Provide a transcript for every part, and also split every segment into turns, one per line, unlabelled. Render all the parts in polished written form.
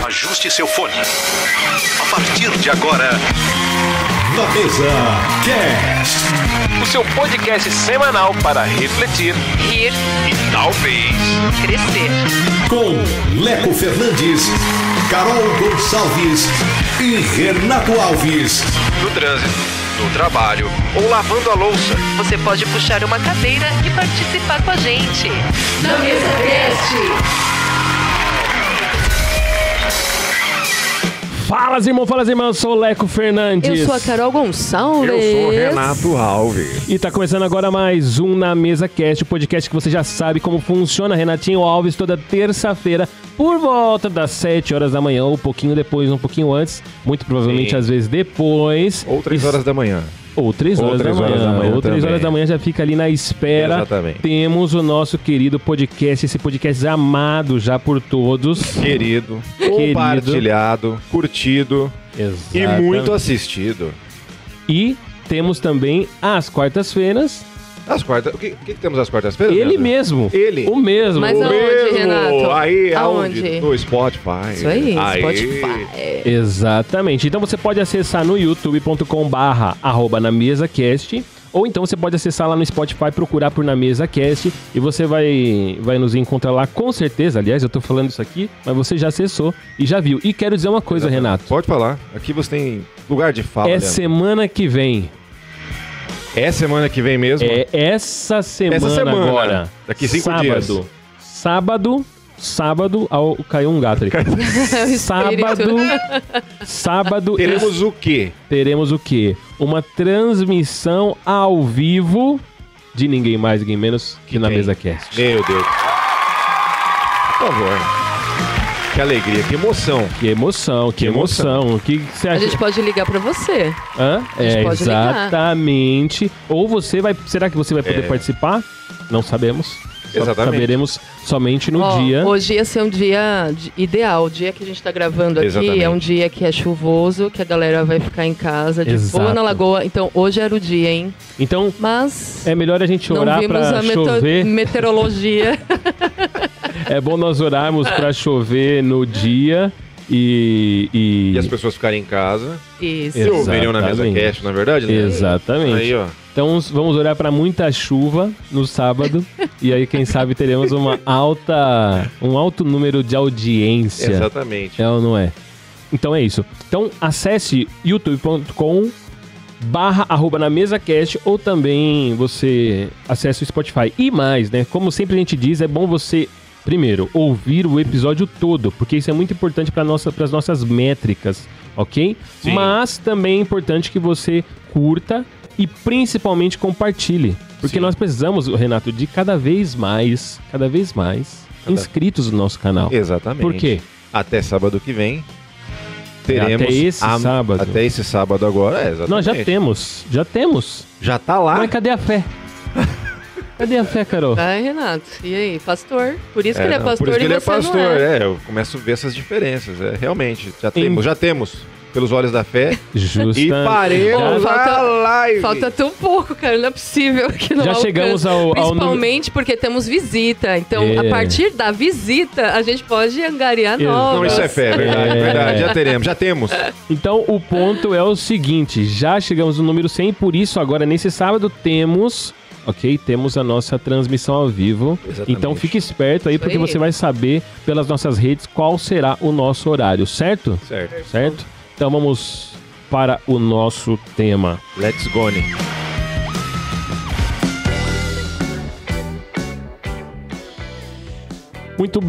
Ajuste seu fone. A partir de agora,
Na Mesa Cast.
O seu podcast semanal para refletir,
Rir
e talvez
crescer.
Com Leco Fernandes, Carol Gonçalves e Renato Alves.
no trânsito, no trabalho ou lavando a louça.
Você pode puxar uma cadeira e participar com a gente. Na Mesa Cast.
Fala, irmão, fala, irmão, eu sou o Leco Fernandes.
Eu sou a Carol Gonçalves.
Eu sou o Renato Alves.
E tá começando agora mais um Na Mesa Cast, o podcast que você já sabe como funciona. Renatinho Alves, toda terça-feira, por volta das 7 horas da manhã, ou um pouquinho depois, um pouquinho antes, muito provavelmente
Sim.
às vezes depois.
Ou 3 horas da manhã.
Ou 3 horas da manhã. Ou 3 horas da manhã já fica ali na espera.
Exatamente.
Temos o nosso querido podcast, esse podcast amado já por todos.
Querido, compartilhado, curtido e muito assistido.
E temos também as quartas-feiras.
As quartas... O que temos às quartas-feiras?
Ele
Leandro?
mesmo.
Ele.
O mesmo.
Mas
O
aonde,
mesmo.
Renato?
Aí,
Aonde?
No Spotify.
Isso aí, Spotify.
Exatamente. Então você pode acessar no youtube.com/@namesacast, ou então você pode acessar lá no Spotify, procurar por Na Mesa Cast, e você vai nos encontrar lá com certeza. Aliás, eu tô falando isso aqui, mas você já acessou e já viu. E quero dizer uma coisa, Renato.
Pode falar. Aqui você tem lugar de fala,
É
Leandro.
semana que vem.
É semana que vem mesmo?
É essa semana agora.
Daqui 5 dias.
Sábado, caiu um gato ali. Sábado.
Teremos o quê?
Teremos o quê? Uma transmissão ao vivo de ninguém mais, ninguém menos que Na
quem?
Mesa Cast.
Meu Deus. Por favor. Que alegria, que emoção.
Que emoção, que emoção. O que você
A
acha?
gente pode ligar pra você.
Hã?
gente pode ligar.
Exatamente. Ou você vai... Será que você vai poder participar? Não sabemos. Só
Exatamente.
saberemos somente no
Ó,
dia.
Hoje ia ser um dia ideal. O dia que a gente tá gravando aqui
Exatamente.
é um dia que é chuvoso, que a galera vai ficar em casa, de
Exato.
boa na lagoa. Então hoje era o dia, hein?
Então,
Mas
é melhor a gente
não
orar
vimos
pra
a
chover.
meteorologia.
É bom nós orarmos pra chover no dia
E as pessoas ficarem em casa.
Isso.
Se ouviriam Na Mesa
Exatamente.
Cast, na verdade, né?
Exatamente.
Aí, ó.
Então vamos orar para muita chuva no sábado e aí quem sabe teremos um alto número de audiência.
Exatamente.
É ou não é? Então é isso. Então acesse youtube.com/@namesacast ou também você acessa o Spotify. E mais, né? Como sempre a gente diz, é bom você primeiro ouvir o episódio todo, porque isso é muito importante para as nossas métricas, ok?
Sim.
Mas também é importante que você curta e principalmente compartilhe. Porque
Sim.
nós precisamos, Renato, de cada vez mais inscritos no nosso canal.
Exatamente.
Por quê?
Até sábado que vem teremos...
Até esse sábado.
Até esse sábado agora, exatamente.
Nós já temos.
Já tá lá?
Mas cadê a fé? Cadê a fé, Carol?
Vai, Renato. E aí, pastor? Por isso que ele é
não,
pastor
por isso que
e
ele é
você
pastor,
não é.
eu começo a ver essas diferenças, realmente. Já temos, pelos olhos da fé.
Justa.
E paremos
falta-
a live.
Falta tão pouco, cara. Não é possível que não
Já
alcance.
chegamos ao
Principalmente porque temos visita. Então,
É.
a partir da visita, a gente pode angariar novas.
Não, isso é fé, verdade. Já temos.
Então, o ponto é o seguinte, já chegamos no número 100, por isso agora nesse sábado temos a nossa transmissão ao vivo.
Exatamente.
Então fique esperto aí,
Isso
porque
aí.
você vai saber pelas nossas redes qual será o nosso horário, certo?
Certo.
Certo? Então vamos para o nosso tema.
Let's go.
Muito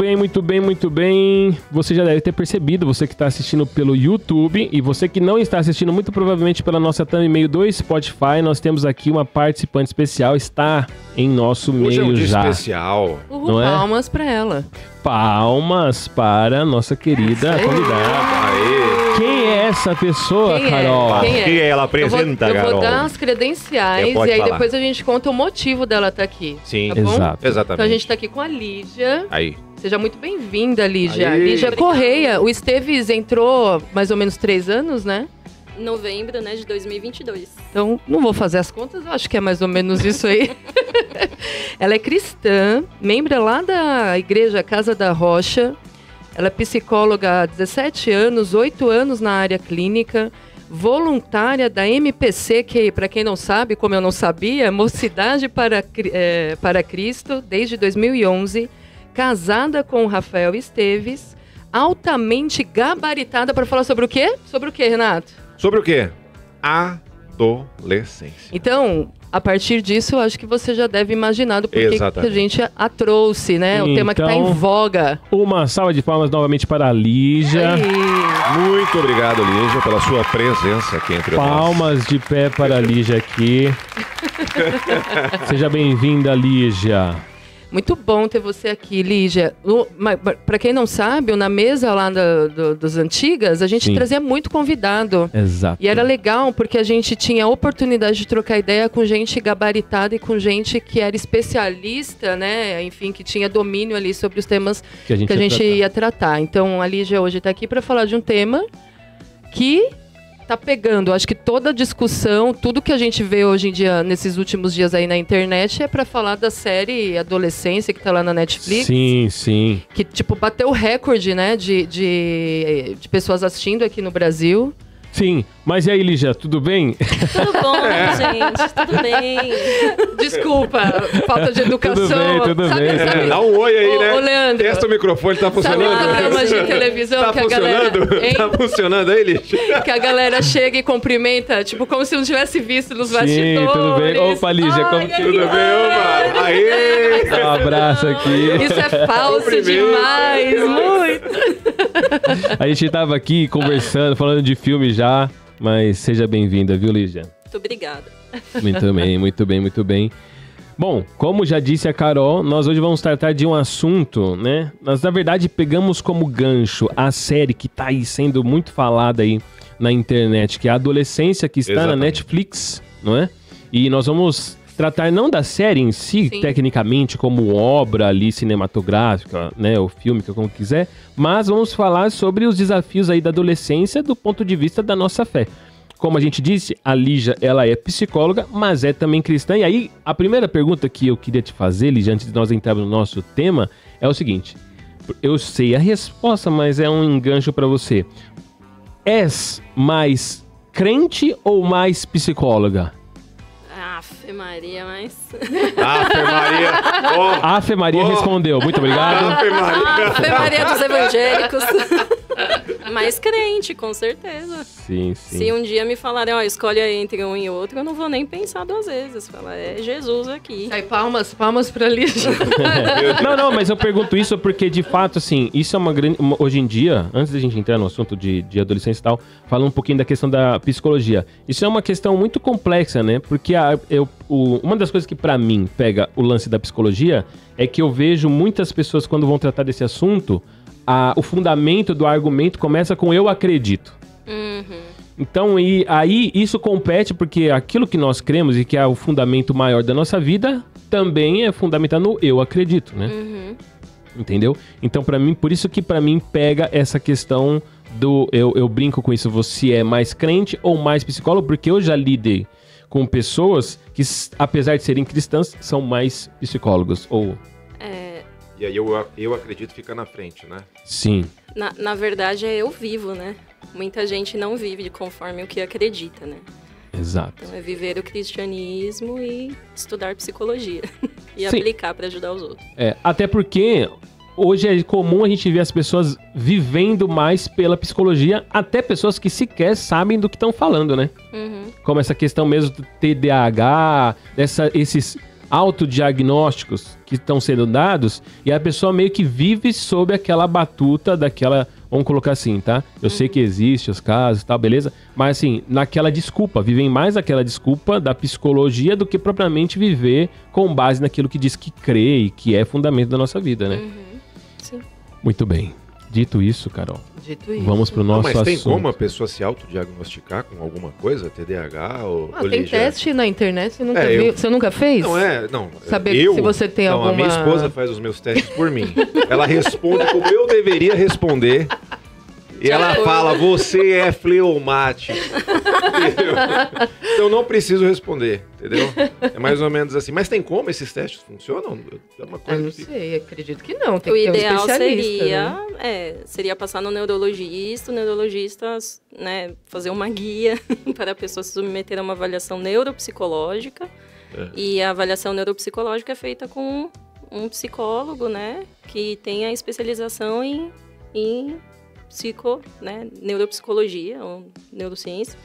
bem. Você já deve ter percebido, você que está assistindo pelo YouTube e você que não está assistindo muito provavelmente pela nossa thumbnail do Spotify, nós temos aqui uma participante especial, está em nosso
Hoje é um
meio
dia
já.
especial.
Uhul,
Não é?
palmas pra ela.
Palmas para a nossa querida convidada.
Aê.
Quem é essa pessoa,
Quem é?
Carol?
Quem é?
Que ela
Eu
apresenta,
vou
Carol.
dar as credenciais
Pode
e aí
falar.
depois a gente conta o motivo dela estar aqui.
Sim.
Tá bom?
Exato.
Exatamente.
Então a gente tá aqui com a Lígia.
Aí.
Seja muito bem-vinda, Lígia.
Aê.
Lígia Correia. O Esteves entrou mais ou menos 3 anos, né?
Novembro, né, de 2022.
Então, não vou fazer as contas, eu acho que é mais ou menos isso aí. Ela é cristã, membro lá da igreja Casa da Rocha. Ela é psicóloga há 17 anos, 8 anos na área clínica, voluntária da MPC, que, para quem não sabe, como eu não sabia, Mocidade para Cristo, desde 2011, casada com o Rafael Esteves, altamente gabaritada para falar sobre o quê? Sobre o quê, Renato?
Sobre o quê? Adolescência.
Então, a partir disso, eu acho que você já deve imaginar do porquê que a gente a trouxe, né? O tema que está em voga.
Uma salva de palmas novamente para a Lígia.
Muito obrigado, Lígia, pela sua presença aqui entre nós.
Palmas de pé para a Lígia aqui. Seja bem-vinda, Lígia.
Muito bom ter você aqui, Lígia. Para quem não sabe, na mesa lá dos Antigas, a gente trazia muito convidado.
Exato.
E era legal porque a gente tinha a oportunidade de trocar ideia com gente gabaritada e com gente que era especialista, né? Enfim, que tinha domínio ali sobre os temas que a gente ia tratar. Então, a Lígia hoje está aqui para falar de um tema que tá pegando, acho que toda a discussão, tudo que a gente vê hoje em dia, nesses últimos dias aí na internet, é pra falar da série Adolescência, que tá lá na Netflix.
Sim, sim.
Que, tipo, bateu o recorde, né, de pessoas assistindo aqui no Brasil.
Sim, mas e aí, Lígia, tudo bem?
Tudo bom, gente, tudo bem.
Desculpa, falta de educação.
Tudo bem.
Sabe?
Dá um oi aí, né?
Ô, Leandro.
Testa o microfone, tá funcionando?
Sabe programas de televisão
tá
que
funcionando?
a galera...
Tá funcionando aí, Lígia?
Que a galera chega e cumprimenta, tipo, como se não tivesse visto nos bastidores.
Sim, tudo bem. Opa, Lígia, como
Tudo bem, opa? Aê!
Um abraço aqui.
Isso é falso demais, muito.
A gente tava aqui conversando, falando de filme já, mas seja bem-vinda, viu, Lígia?
Muito obrigada.
Muito bem, muito bem, muito bem. Bom, como já disse a Carol, nós hoje vamos tratar de um assunto, né? Nós, na verdade, pegamos como gancho a série que tá aí sendo muito falada aí na internet, que é a Adolescência, que está na Netflix, não é? E nós vamos tratar não da série em si, tecnicamente, como obra ali cinematográfica, né, o filme, como quiser, mas vamos falar sobre os desafios aí da adolescência do ponto de vista da nossa fé. Como a gente disse, a Lígia, ela é psicóloga, mas é também cristã. E aí, a primeira pergunta que eu queria te fazer, Lígia, antes de nós entrarmos no nosso tema, é o seguinte. Eu sei a resposta, mas é um engancho para você. És mais crente ou mais psicóloga?
Afe Maria, mas...
Ave Maria. Oh.
Ave Maria respondeu. Muito obrigado.
Ave Maria.
Ave Maria dos evangélicos. Mas crente, com certeza.
Sim, sim.
Se um dia me falarem, ó, escolhe entre um e outro, eu não vou nem pensar duas vezes. Falar, é Jesus aqui.
Aí, palmas pra Lígia.
Não, mas eu pergunto isso porque, de fato, assim, isso é uma grande... Hoje em dia, antes da gente entrar no assunto de adolescência e tal, falando um pouquinho da questão da psicologia. Isso é uma questão muito complexa, né? Porque uma das coisas que, pra mim, pega o lance da psicologia é que eu vejo muitas pessoas, quando vão tratar desse assunto, o fundamento do argumento começa com eu acredito.
Uhum.
Então, aí isso compete porque aquilo que nós cremos e que é o fundamento maior da nossa vida também é fundamentado no eu acredito, né?
Uhum.
Entendeu? Então, para mim, por isso que para mim pega essa questão do... Eu brinco com isso, você é mais crente ou mais psicólogo? Porque eu já lidei com pessoas que, apesar de serem cristãs, são mais psicólogos.
E aí eu acredito fica na frente, né?
Sim.
Na verdade, é eu vivo, né? Muita gente não vive conforme o que acredita, né?
Exato.
Então é viver o cristianismo e estudar psicologia. E
Sim.
aplicar para ajudar os outros.
Até porque hoje é comum a gente ver as pessoas vivendo mais pela psicologia, até pessoas que sequer sabem do que estão falando, né?
Uhum.
Como essa questão mesmo do TDAH, esses autodiagnósticos que estão sendo dados, e a pessoa meio que vive sob aquela batuta daquela, vamos colocar assim, tá? Eu sei que existe os casos e tal, beleza? Mas assim, naquela desculpa, vivem mais naquela desculpa da psicologia do que propriamente viver com base naquilo que diz que crê e que é fundamento da nossa vida, né?
Uhum. Sim.
Muito bem. Dito isso, Carol, vamos pro nosso assunto.
Mas tem como a pessoa se autodiagnosticar com alguma coisa? TDAH ou
tem teste na internet, você nunca viu? Você nunca fez?
Não.
Saber se você tem alguma...
A minha esposa faz os meus testes por mim. Ela responde como eu deveria responder. E ela fala, você é fleumático. Entendeu? Então não preciso responder, entendeu? É mais ou menos assim. Mas tem como esses testes funcionam? É uma coisa
não sei, acredito que não. Tem
o
que ter
ideal
um especialista,
seria
né?
seria passar no neurologista, o neurologista, né, fazer uma guia para a pessoa se submeter a uma avaliação neuropsicológica. E a avaliação neuropsicológica é feita com um psicólogo, né, que tem a especialização em neuropsicologia ou neurociência.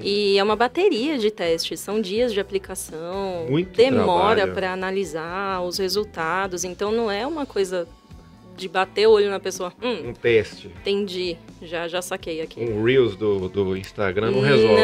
E é uma bateria de testes, são dias de aplicação, demora para analisar os resultados, então não é uma coisa de bater o olho na pessoa.
Um teste.
Entendi, já saquei aqui.
Um Reels do Instagram não resolve.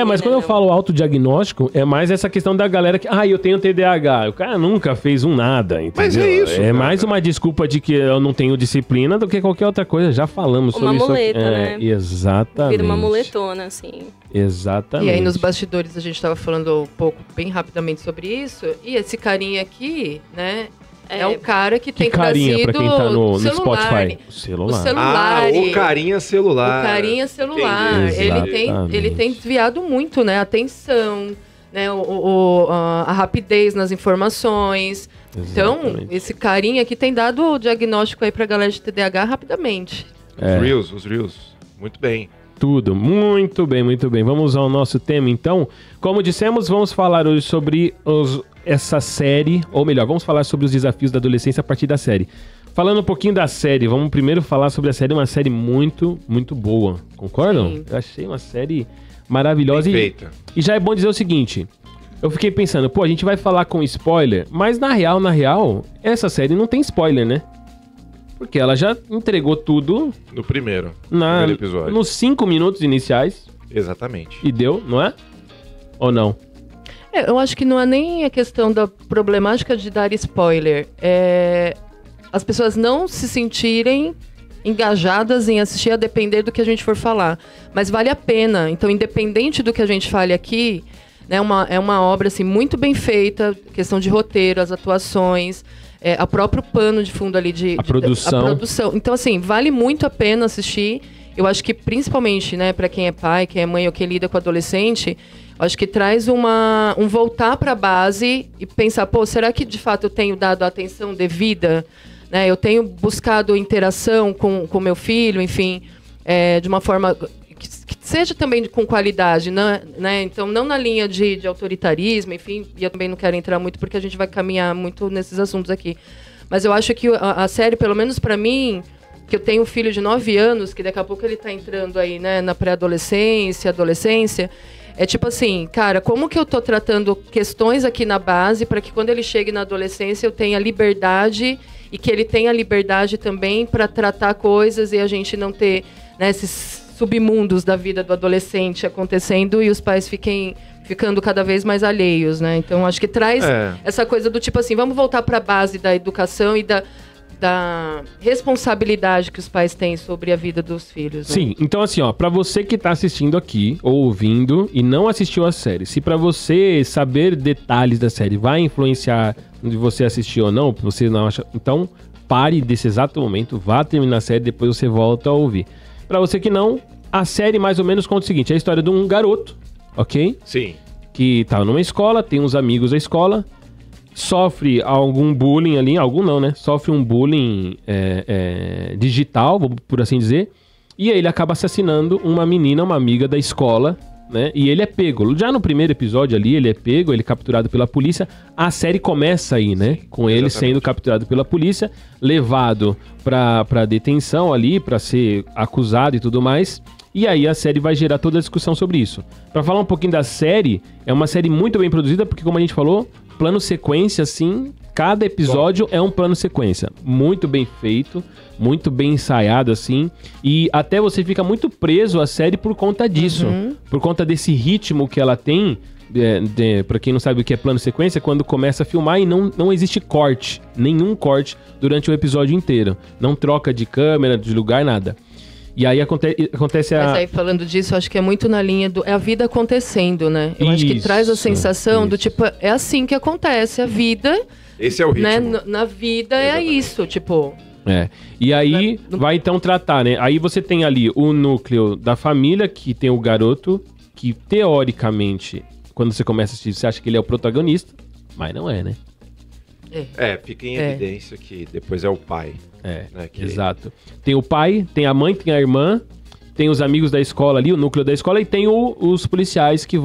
Mas quando eu falo autodiagnóstico, é mais essa questão da galera que, eu tenho TDAH. O cara nunca fez nada, entendeu? Mas é isso. É mais uma desculpa de que eu não tenho disciplina do que qualquer outra coisa. Já falamos sobre isso.
Uma muleta, né?
Exatamente.
Vira uma muletona, assim.
Exatamente.
E aí nos bastidores a gente estava falando um pouco, bem rapidamente sobre isso. E esse carinha aqui, né? É o cara que tem
carinha,
trazido
pra quem tá no
Spotify.
O celular.
O celular.
O carinha celular.
O carinha celular. Ele tem desviado muito, né? A atenção, né? A rapidez nas informações. Exatamente. Então, esse carinha aqui tem dado o diagnóstico aí pra galera de TDAH rapidamente.
Os Reels. Muito bem.
Tudo. Muito bem, muito bem. Vamos ao nosso tema, então. Como dissemos, vamos falar hoje sobre essa série, ou melhor, vamos falar sobre os desafios da adolescência a partir da série. Falando um pouquinho da série, vamos primeiro falar sobre a série, uma série muito, muito boa. Concordam? Sim. Eu achei uma série maravilhosa.
Perfeita.
E já é bom dizer o seguinte, eu fiquei pensando, a gente vai falar com spoiler, mas na real, essa série não tem spoiler, né? Porque ela já entregou tudo...
No primeiro episódio.
Nos 5 minutos iniciais.
Exatamente.
E deu, não é? Ou não?
Eu acho que não é nem a questão da problemática de dar spoiler. As pessoas não se sentirem engajadas em assistir a depender do que a gente for falar. Mas vale a pena. Então, independente do que a gente fale aqui, né, é uma obra assim, muito bem feita, questão de roteiro, as atuações, a próprio pano de fundo ali a produção. Então, assim, vale muito a pena assistir. Eu acho que, principalmente, né, para quem é pai, quem é mãe ou quem lida com adolescente, acho que traz um voltar para a base e pensar, será que de fato eu tenho dado a atenção devida? Né? Eu tenho buscado interação com meu filho, enfim, de uma forma que seja também com qualidade, né? Então, não na linha de autoritarismo, enfim, e eu também não quero entrar muito porque a gente vai caminhar muito nesses assuntos aqui. Mas eu acho que a série, pelo menos para mim, que eu tenho um filho de 9 anos, que daqui a pouco ele está entrando aí, né, na pré-adolescência, adolescência, é tipo assim, cara, como que eu tô tratando questões aqui na base para que quando ele chegue na adolescência eu tenha liberdade e que ele tenha liberdade também para tratar coisas e a gente não ter, né, esses submundos da vida do adolescente acontecendo e os pais ficando cada vez mais alheios, né? Então acho que traz essa coisa do tipo assim, vamos voltar para a base da educação e da responsabilidade que os pais têm sobre a vida dos filhos. Né?
Sim, então assim, pra você que tá assistindo aqui, ou ouvindo, e não assistiu a série, se pra você saber detalhes da série vai influenciar de você assistir ou não, você não acha, então pare desse exato momento, vá terminar a série, depois você volta a ouvir. Pra você que não, a série mais ou menos conta o seguinte, é a história de um garoto, ok?
Sim.
Que tá numa escola, tem uns amigos da escola, sofre algum bullying ali, sofre um bullying digital, por assim dizer, e aí ele acaba assassinando uma menina, uma amiga da escola, né? E ele é pego. Já no primeiro episódio ali, ele é pego, ele é capturado pela polícia. A série começa aí, né? Com ele sendo capturado pela polícia, levado pra detenção ali, pra ser acusado e tudo mais. E aí a série vai gerar toda a discussão sobre isso. Pra falar um pouquinho da série, é uma série muito bem produzida, porque como a gente falou, plano sequência, assim, cada episódio é um plano sequência. Muito bem feito, muito bem ensaiado, assim. E até você fica muito preso à série por conta disso. Por conta desse ritmo que ela tem. Pra quem não sabe o que é plano sequência, quando começa a filmar e não existe corte. Nenhum corte durante o episódio inteiro. Não troca de câmera, de lugar, nada. E aí acontece
Mas aí, falando disso, eu acho que é muito na linha do... É a vida acontecendo, né? Eu acho que traz a sensação do tipo... É assim que acontece a vida.
Esse é o ritmo.
Né? Na vida é isso, tipo...
E aí vai então tratar, né? Aí você tem ali o núcleo da família, que tem o garoto, que teoricamente, quando você começa a assistir, você acha que ele é o protagonista, mas não é, né?
Fica em evidência que depois é o pai. Né,
Exato. Tem o pai, tem a mãe, tem a irmã, tem os amigos da escola ali, o núcleo da escola, e tem os policiais que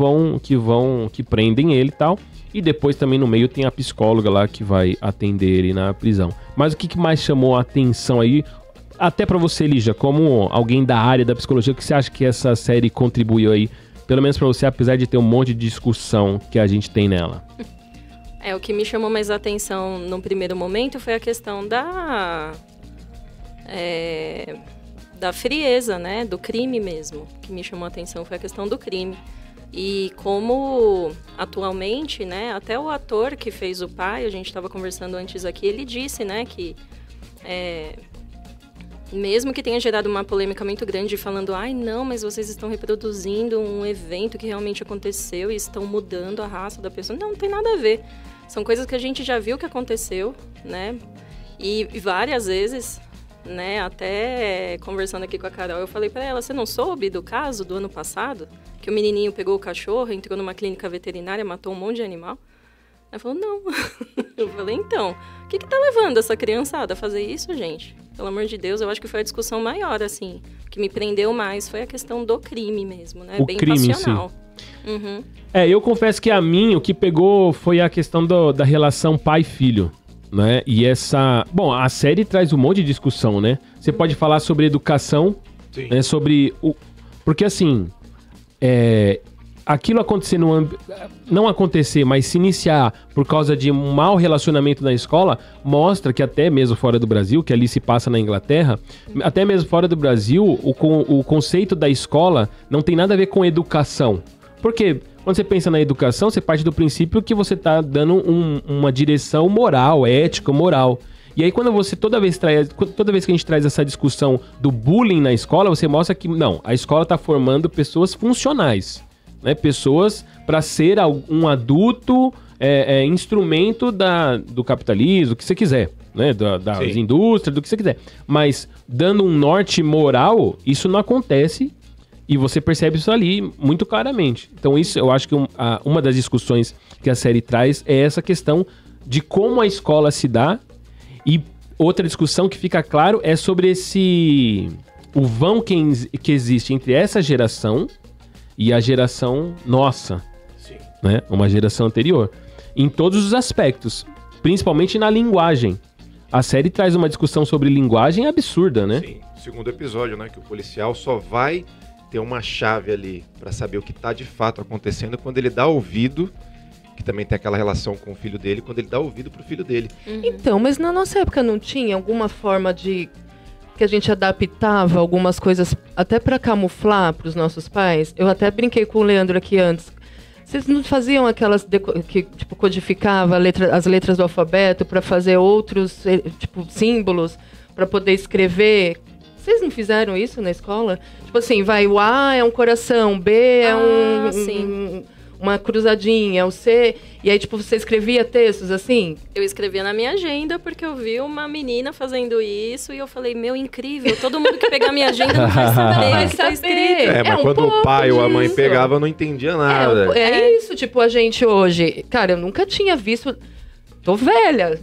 prendem ele e tal. E depois também no meio tem a psicóloga lá que vai atender ele na prisão. Mas o que mais chamou a atenção aí, até pra você, Lígia, como alguém da área da psicologia, o que você acha que essa série contribuiu aí, pelo menos pra você, apesar de ter um monte de discussão que a gente tem nela?
O que me chamou mais a atenção no primeiro momento foi a questão da frieza, né, do crime mesmo. O que me chamou a atenção foi a questão do crime. E como atualmente, né, até o ator que fez o pai, a gente estava conversando antes aqui, ele disse, né, que mesmo que tenha gerado uma polêmica muito grande falando, não, mas vocês estão reproduzindo um evento que realmente aconteceu e estão mudando a raça da pessoa. Não tem nada a ver. São coisas que a gente já viu que aconteceu, né, e várias vezes, né, até conversando aqui com a Carol, eu falei para ela, você não soube do caso do ano passado? Que o menininho pegou o cachorro, entrou numa clínica veterinária, matou um monte de animal? Ela falou, não. Eu falei, então, o que tá levando essa criançada a fazer isso, gente? Pelo amor de Deus, eu acho que foi a discussão maior, assim. O que me prendeu mais foi a questão do crime mesmo, né? Bem passional. Uhum.
Eu confesso que a mim, o que pegou foi a questão da relação pai-filho, né? E essa... Bom, a série traz um monte de discussão, né? Você pode falar sobre educação, né? Sobre o... Porque, assim... aquilo acontecer não acontecer, mas se iniciar por causa de um mau relacionamento na escola, mostra que até mesmo fora do Brasil, que ali se passa na Inglaterra, até mesmo fora do Brasil, o conceito da escola não tem nada a ver com educação. Porque quando você pensa na educação, você parte do princípio que você está dando uma direção moral, ética, moral. E aí toda vez que a gente traz essa discussão do bullying na escola, você mostra que não, a escola está formando pessoas funcionais, né? Pessoas para ser um adulto, instrumento do capitalismo, o que você quiser, né? Das indústrias, do que você quiser. Mas dando um norte moral, isso não acontece e você percebe isso ali muito claramente. Então isso, eu acho que uma das discussões que a série traz é essa questão de como a escola se dá. E outra discussão que fica claro é sobre o vão que existe entre essa geração e a geração nossa, né? Uma geração anterior, em todos os aspectos, principalmente na linguagem. A série traz uma discussão sobre linguagem absurda, né?
Sim, segundo episódio, né? Que o policial só vai ter uma chave ali para saber o que está de fato acontecendo quando ele dá ouvido, que também tem aquela relação com o filho dele, quando ele dá ouvido pro filho dele.
Uhum. Então, mas na nossa época não tinha alguma forma de... que a gente adaptava algumas coisas até para camuflar para os nossos pais? Eu até brinquei com o Leandro aqui antes. Vocês não faziam aquelas que tipo, codificava as letras do alfabeto para fazer outros tipo, símbolos para poder escrever? Vocês não fizeram isso na escola? Tipo assim, o A é um coração, o B é uma cruzadinha, o C... E aí, tipo, você escrevia textos assim?
Eu escrevia na minha agenda, porque eu vi uma menina fazendo isso, e eu falei, incrível, todo mundo que pegar minha agenda não vai saber o que tá escrito.
Mas quando o pai ou a mãe pegava, eu não entendia nada.
É isso, tipo, a gente hoje... Cara, eu nunca tinha visto... Tô velha,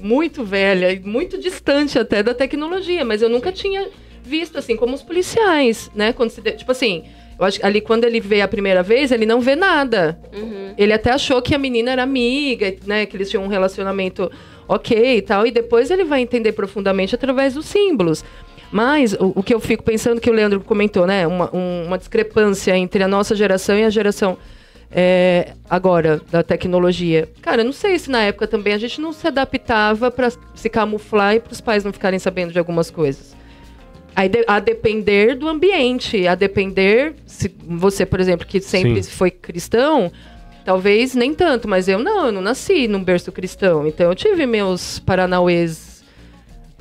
muito distante até da tecnologia, mas eu nunca tinha visto, assim, como os policiais, né? Tipo assim... Eu acho que ali, quando ele vê a primeira vez, ele não vê nada. Uhum. Ele até achou que a menina era amiga, né? Que eles tinham um relacionamento ok e tal. E depois ele vai entender profundamente através dos símbolos. Mas o que eu fico pensando, que o Leandro comentou, né? Uma discrepância entre a nossa geração e a geração agora, da tecnologia. Cara, eu não sei se na época também a gente não se adaptava para se camuflar e para os pais não ficarem sabendo de algumas coisas. A depender do ambiente, a depender... Se você, por exemplo, que sempre foi cristão, talvez nem tanto, mas eu não nasci num berço cristão. Então eu tive meus paranauês,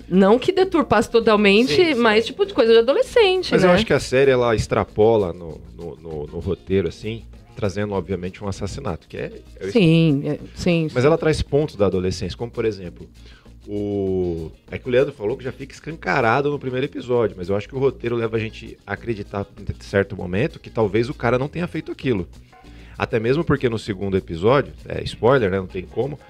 não que deturpasse totalmente, mas tipo de coisa de adolescente,
mas
né?
eu acho que a série, ela extrapola no roteiro, assim, trazendo, obviamente, um assassinato, que
sim.
Mas ela traz pontos da adolescência, como, por exemplo... É que o Leandro falou que já fica escancarado no primeiro episódio, mas eu acho que o roteiro leva a gente a acreditar em certo momento que talvez o cara não tenha feito aquilo. Até mesmo porque no segundo episódio, spoiler, né, não tem como,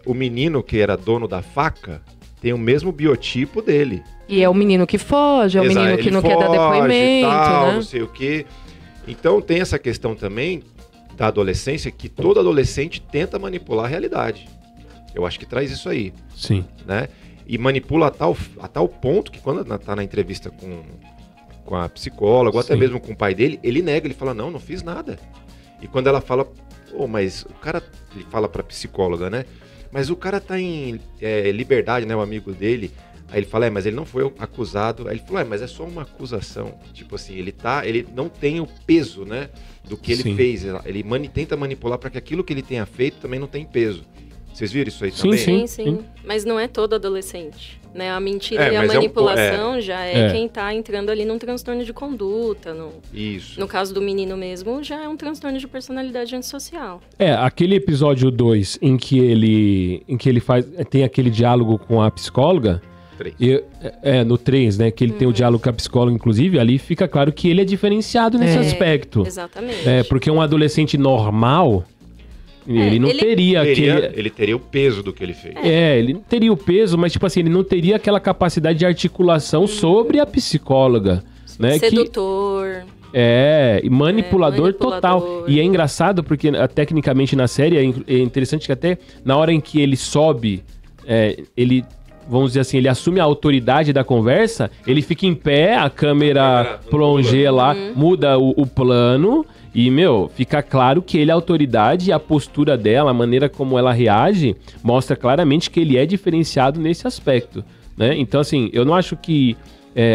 o menino que era dono da faca tem o mesmo biotipo dele.
E é o menino que foge, é o menino que não quer dar depoimento,
tal,
né?
Não sei o quê. Então tem essa questão também da adolescência, que todo adolescente tenta manipular a realidade. Eu acho que traz isso aí.
Sim.
Né? E manipula a tal ponto que quando tá na entrevista com a psicóloga, ou até mesmo com o pai dele, ele nega, ele fala, não fiz nada. E quando ela fala, mas o cara, ele fala pra psicóloga, né? Mas o cara tá em liberdade, né, o amigo dele. Aí ele fala, mas ele não foi acusado. Aí ele falou, mas é só uma acusação. Tipo assim, ele não tem o peso, né, do que ele fez. Ele tenta manipular para que aquilo que ele tenha feito também não tenha peso. Vocês viram isso aí também?
Sim. Mas não é todo adolescente, né? A mentira e a manipulação já é quem tá entrando ali num transtorno de conduta.
Isso.
No caso do menino mesmo, já é um transtorno de personalidade antissocial.
Aquele episódio 2 em que ele tem aquele diálogo com a psicóloga.
3.
No 3, né? Que ele tem o diálogo com a psicóloga, inclusive, ali fica claro que ele é diferenciado nesse aspecto.
Exatamente.
Porque um adolescente normal... Ele não teria aquele...
Ele teria o peso do que ele fez.
Ele não teria o peso, mas, tipo assim, ele não teria aquela capacidade de articulação sobre a psicóloga, né?
Sedutor.
E manipulador total. E é engraçado porque, tecnicamente, na série, é interessante que até na hora em que ele sobe, ele... Vamos dizer assim, ele assume a autoridade da conversa, ele fica em pé, a câmera plongeia lá, muda o plano e, fica claro que ele é autoridade e a postura dela, a maneira como ela reage, mostra claramente que ele é diferenciado nesse aspecto, né? Então, assim, eu não acho que,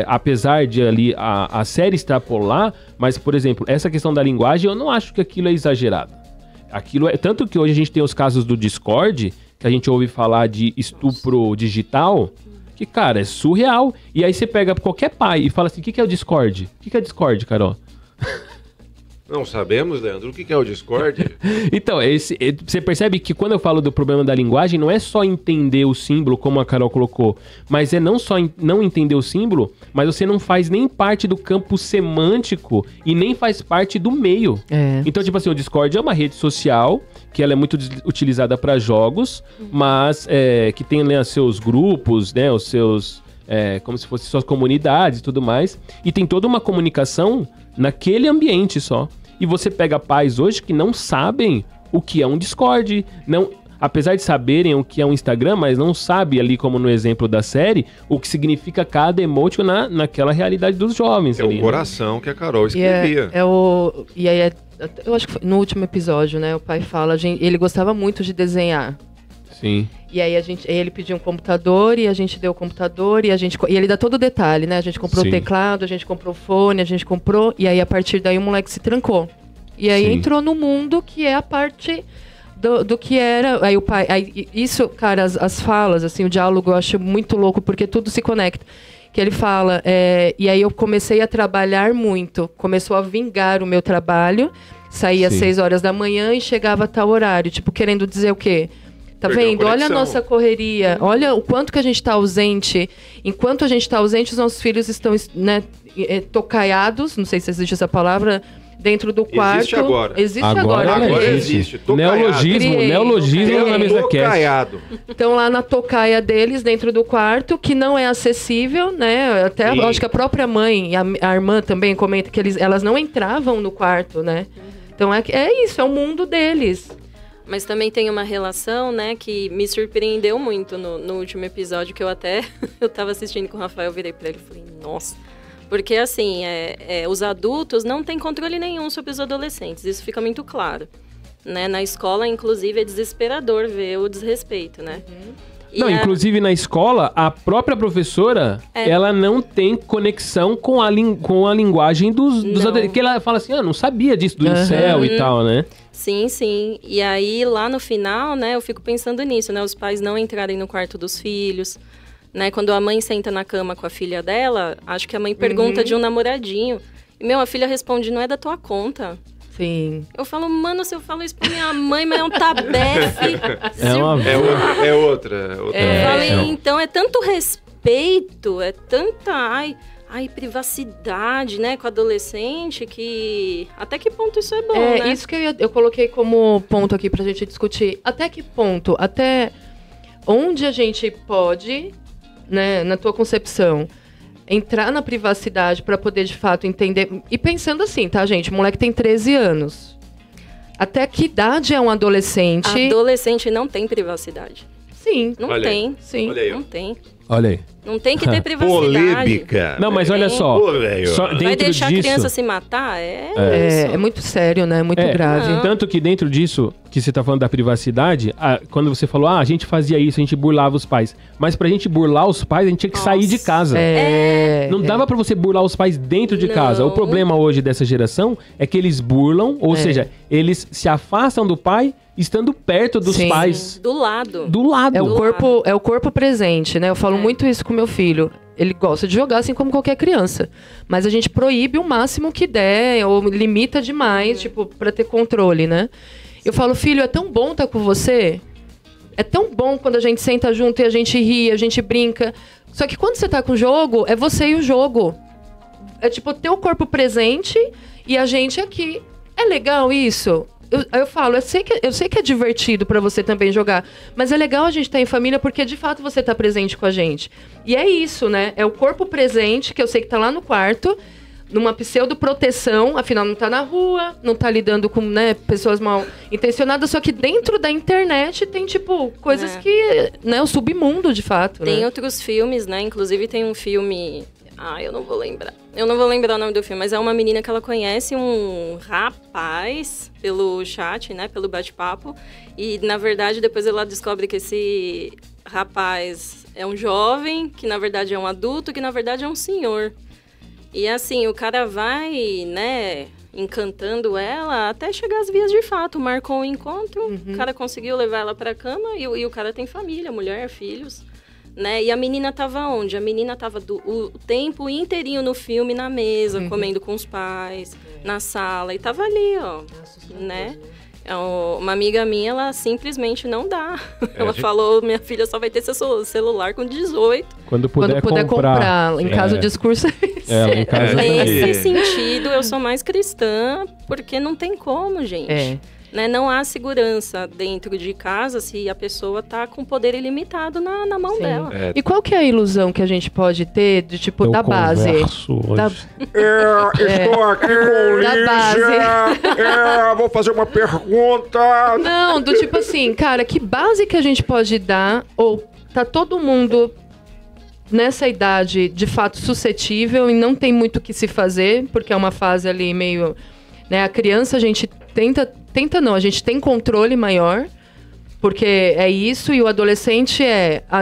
apesar de ali a série extrapolar, mas, por exemplo, essa questão da linguagem, eu não acho que aquilo é exagerado. Aquilo tanto que hoje a gente tem os casos do Discord, que a gente ouve falar de estupro digital, que, cara, é surreal. E aí você pega qualquer pai e fala assim, o que é o Discord? O que é Discord, Carol?
Não sabemos, Leandro. O que é o Discord?
Então, você percebe que quando eu falo do problema da linguagem, não é só entender o símbolo, como a Carol colocou, mas é não só não entender o símbolo, mas você não faz nem parte do campo semântico e nem faz parte do meio. Então, tipo assim, o Discord é uma rede social que ela é muito utilizada para jogos, mas que tem, né, seus grupos, né, os seus... como se fossem suas comunidades e tudo mais. E tem toda uma comunicação naquele ambiente só. E você pega pais hoje que não sabem o que é um Discord, apesar de saberem o que é um Instagram, mas não sabe ali, como no exemplo da série, o que significa cada emoji naquela realidade dos jovens.
É ali, o coração, né? Que a Carol escrevia.
E aí, eu acho que foi no último episódio, né? O pai fala, ele gostava muito de desenhar.
Sim.
E aí ele pediu um computador e a gente deu o computador e ele dá todo o detalhe, né? A gente comprou o teclado, a gente comprou o fone, a gente comprou... E aí, a partir daí, o moleque se trancou. E aí, entrou no mundo que é a parte do que era... Aí o pai... isso, cara, as falas, assim, o diálogo eu acho muito louco, porque tudo se conecta. Que ele fala... e aí, eu comecei a trabalhar muito. Começou a vingar o meu trabalho. Saía às 6 horas da manhã e chegava a tal horário. Tipo, querendo dizer o quê? Tá vendo? Olha a nossa correria. Olha o quanto que a gente está ausente. Enquanto a gente está ausente, os nossos filhos estão, né, tocaiados, não sei se existe essa palavra, dentro do quarto.
Existe agora.
Existe agora.
Agora existe.
Neologismo na mesa cast.
Então, lá na tocaia deles, dentro do quarto, que não é acessível, né? Até acho que a própria mãe e a irmã também comenta que elas não entravam no quarto, né? Então, é isso, é o mundo deles.
Mas também tem uma relação, né, que me surpreendeu muito no último episódio, que eu tava assistindo com o Rafael, eu virei pra ele e falei, nossa. Porque, assim, os adultos não têm controle nenhum sobre os adolescentes, isso fica muito claro. Né? Na escola, inclusive, é desesperador ver o desrespeito, né?
Inclusive na escola, a própria professora, ela não tem conexão com a linguagem dos adolescentes. Que ela fala assim, não sabia disso, do incel e tal, né?
Sim, sim. E aí, lá no final, né, eu fico pensando nisso, né? Os pais não entrarem no quarto dos filhos, né? Quando a mãe senta na cama com a filha dela, acho que a mãe pergunta de um namoradinho. E, a filha responde, não é da tua conta.
Sim.
Eu falo, mano, se eu falo isso pra minha mãe, mas é um tabefe.
É outra.
Eu falei, então, é tanto respeito, é tanta... privacidade, né, com adolescente, que... Até que ponto isso é bom, né?
Isso que eu coloquei como ponto aqui pra gente discutir. Até que ponto? Até onde a gente pode, né, na tua concepção, entrar na privacidade pra poder, de fato, entender... E pensando assim, tá, gente? O moleque tem 13 anos. Até que idade é um adolescente?
Adolescente não tem privacidade.
Sim.
Não tem.
Sim.
Olha aí.
Não tem.
Olha aí.
Não tem que ter privacidade.
Polêmica.
Não, mas olha só.
Vai deixar a criança se matar?
É muito sério, né? É muito grave.
Não.
Tanto que dentro disso, que você tá falando da privacidade, quando você falou, a gente fazia isso, a gente burlava os pais. Mas pra gente burlar os pais, a gente tinha que sair de casa. Não dava pra você burlar os pais dentro de casa. O problema hoje dessa geração é que eles burlam, ou seja, eles se afastam do pai estando perto dos pais.
Do lado.
Do lado.
É o corpo presente, né? Eu falo muito isso com meu filho. Ele gosta de jogar assim como qualquer criança. Mas a gente proíbe o máximo que der, ou limita demais, tipo, pra ter controle, né? Eu falo, filho, é tão bom estar com você. É tão bom quando a gente senta junto e a gente ri, a gente brinca. Só que quando você tá com o jogo, é você e o jogo. É tipo, ter o corpo presente e a gente aqui. É legal isso? Eu falo, eu sei que é divertido pra você também jogar, mas é legal a gente estar em família porque de fato você tá presente com a gente. E é isso, né? É o corpo presente, que eu sei que tá lá no quarto, numa pseudo-proteção, afinal não tá na rua, não tá lidando com, né, pessoas mal intencionadas, só que dentro da internet tem, tipo, coisas que, né, o submundo, de fato.
Tem
né?
outros filmes, né? Inclusive tem um filme... eu não vou lembrar. Eu não vou lembrar o nome do filme, mas é uma menina que ela conhece um rapaz pelo chat, né? Pelo bate-papo. E, na verdade, depois ela descobre que esse rapaz é um jovem, que, na verdade, é um adulto, que, na verdade, é um senhor. E, assim, o cara vai, né, encantando ela até chegar às vias de fato. Marcou um encontro, o cara conseguiu levar ela pra cama e o cara tem família, mulher, filhos. Né? E a menina tava onde? A menina tava o tempo inteirinho no filme, na mesa, comendo com os pais, na sala. E tava ali, ó, né? Uma amiga minha, ela simplesmente não dá. Ela falou, minha filha só vai ter seu celular com 18.
Quando puder comprar.
Em casa o discurso é esse.
Em casa
nesse sentido, eu sou mais cristã, porque não tem como, gente. Né? Não há segurança dentro de casa se a pessoa tá com poder ilimitado na mão dela.
E qual que é a ilusão que a gente pode ter de tipo da base?
Estou aqui com
da base.
Vou fazer uma pergunta.
Não, do tipo assim, cara, que base que a gente pode dar? Ou tá todo mundo nessa idade de fato suscetível e não tem muito o que se fazer, porque é uma fase ali meio, né, a criança a gente tenta não, a gente tem controle maior, porque é isso, e o adolescente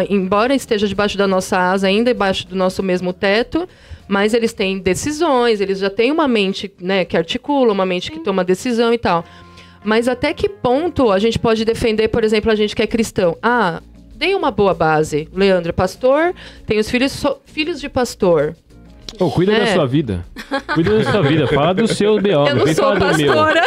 embora esteja debaixo da nossa asa, ainda debaixo do nosso mesmo teto, mas eles têm decisões, eles já têm uma mente, né, que articula, uma mente que toma decisão e tal. Mas até que ponto a gente pode defender, por exemplo, a gente que é cristão? Dei uma boa base. Leandro é pastor, tem os filhos de pastor.
Cuida da sua vida. Cuida da sua vida. Fala do seu BO.
Eu não sou pastora.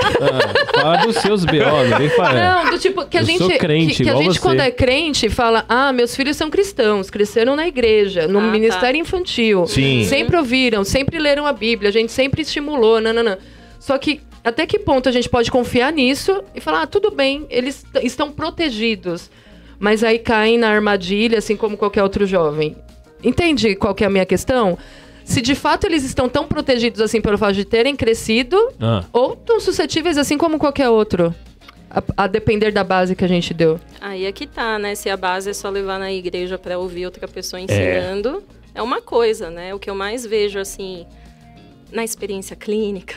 Fala dos seus BO. Não vem falar.
Não, do tipo, que a gente,
sou crente,
que a gente
você.
Quando é crente, fala, meus filhos são cristãos, cresceram na igreja, no ministério infantil.
Sim.
Sempre ouviram, sempre leram a Bíblia, a gente sempre estimulou, nananã. Só que, até que ponto a gente pode confiar nisso e falar, tudo bem, eles estão protegidos. Mas aí caem na armadilha, assim como qualquer outro jovem. Entende qual que é a minha questão? Se de fato eles estão tão protegidos assim pelo fato de terem crescido, ou tão suscetíveis assim como qualquer outro, a depender da base que a gente deu.
Aí é que tá, né? Se a base é só levar na igreja pra ouvir outra pessoa ensinando, é uma coisa, né? O que eu mais vejo, assim, na experiência clínica.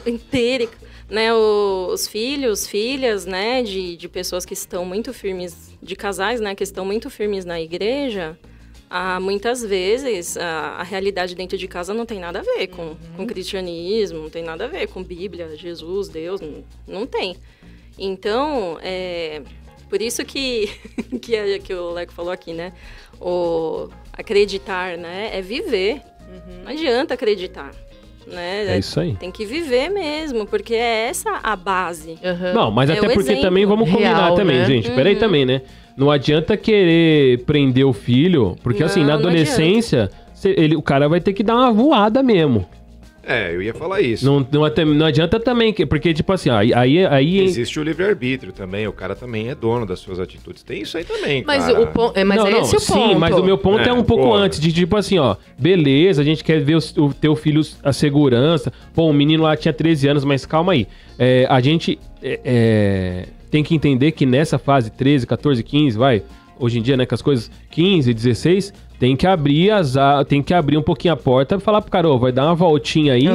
Empírico. Né, os filhos, filhas, né, de pessoas que estão muito firmes, de casais, né, que estão muito firmes na igreja, muitas vezes a realidade dentro de casa não tem nada a ver com cristianismo, não tem nada a ver com Bíblia, Jesus, Deus, não tem. Então, por isso que o Leco falou aqui, né, acreditar, né, é viver, não adianta acreditar. Né?
É isso aí.
Tem que viver mesmo, porque é essa a base.
Não, mas até porque
exemplo.
também vamos combinar
real,
também,
né?
gente. Peraí também, né? não adianta querer prender o filho, porque assim, na adolescência, o cara vai ter que dar uma voada mesmo.
Eu ia falar isso.
Não adianta também, porque tipo assim, aí
existe o livre-arbítrio também, o cara também é dono das suas atitudes. Tem isso aí também,
mas
cara.
Esse o ponto.
Sim, mas o meu ponto é um pouco antes, de tipo assim, ó, beleza, a gente quer ver o teu filho a segurança. Pô, o menino lá tinha 13 anos, mas calma aí. A gente tem que entender que nessa fase 13, 14, 15, hoje em dia, né, com as coisas 15, 16, tem que abrir um pouquinho a porta e falar pro cara, vai dar uma voltinha aí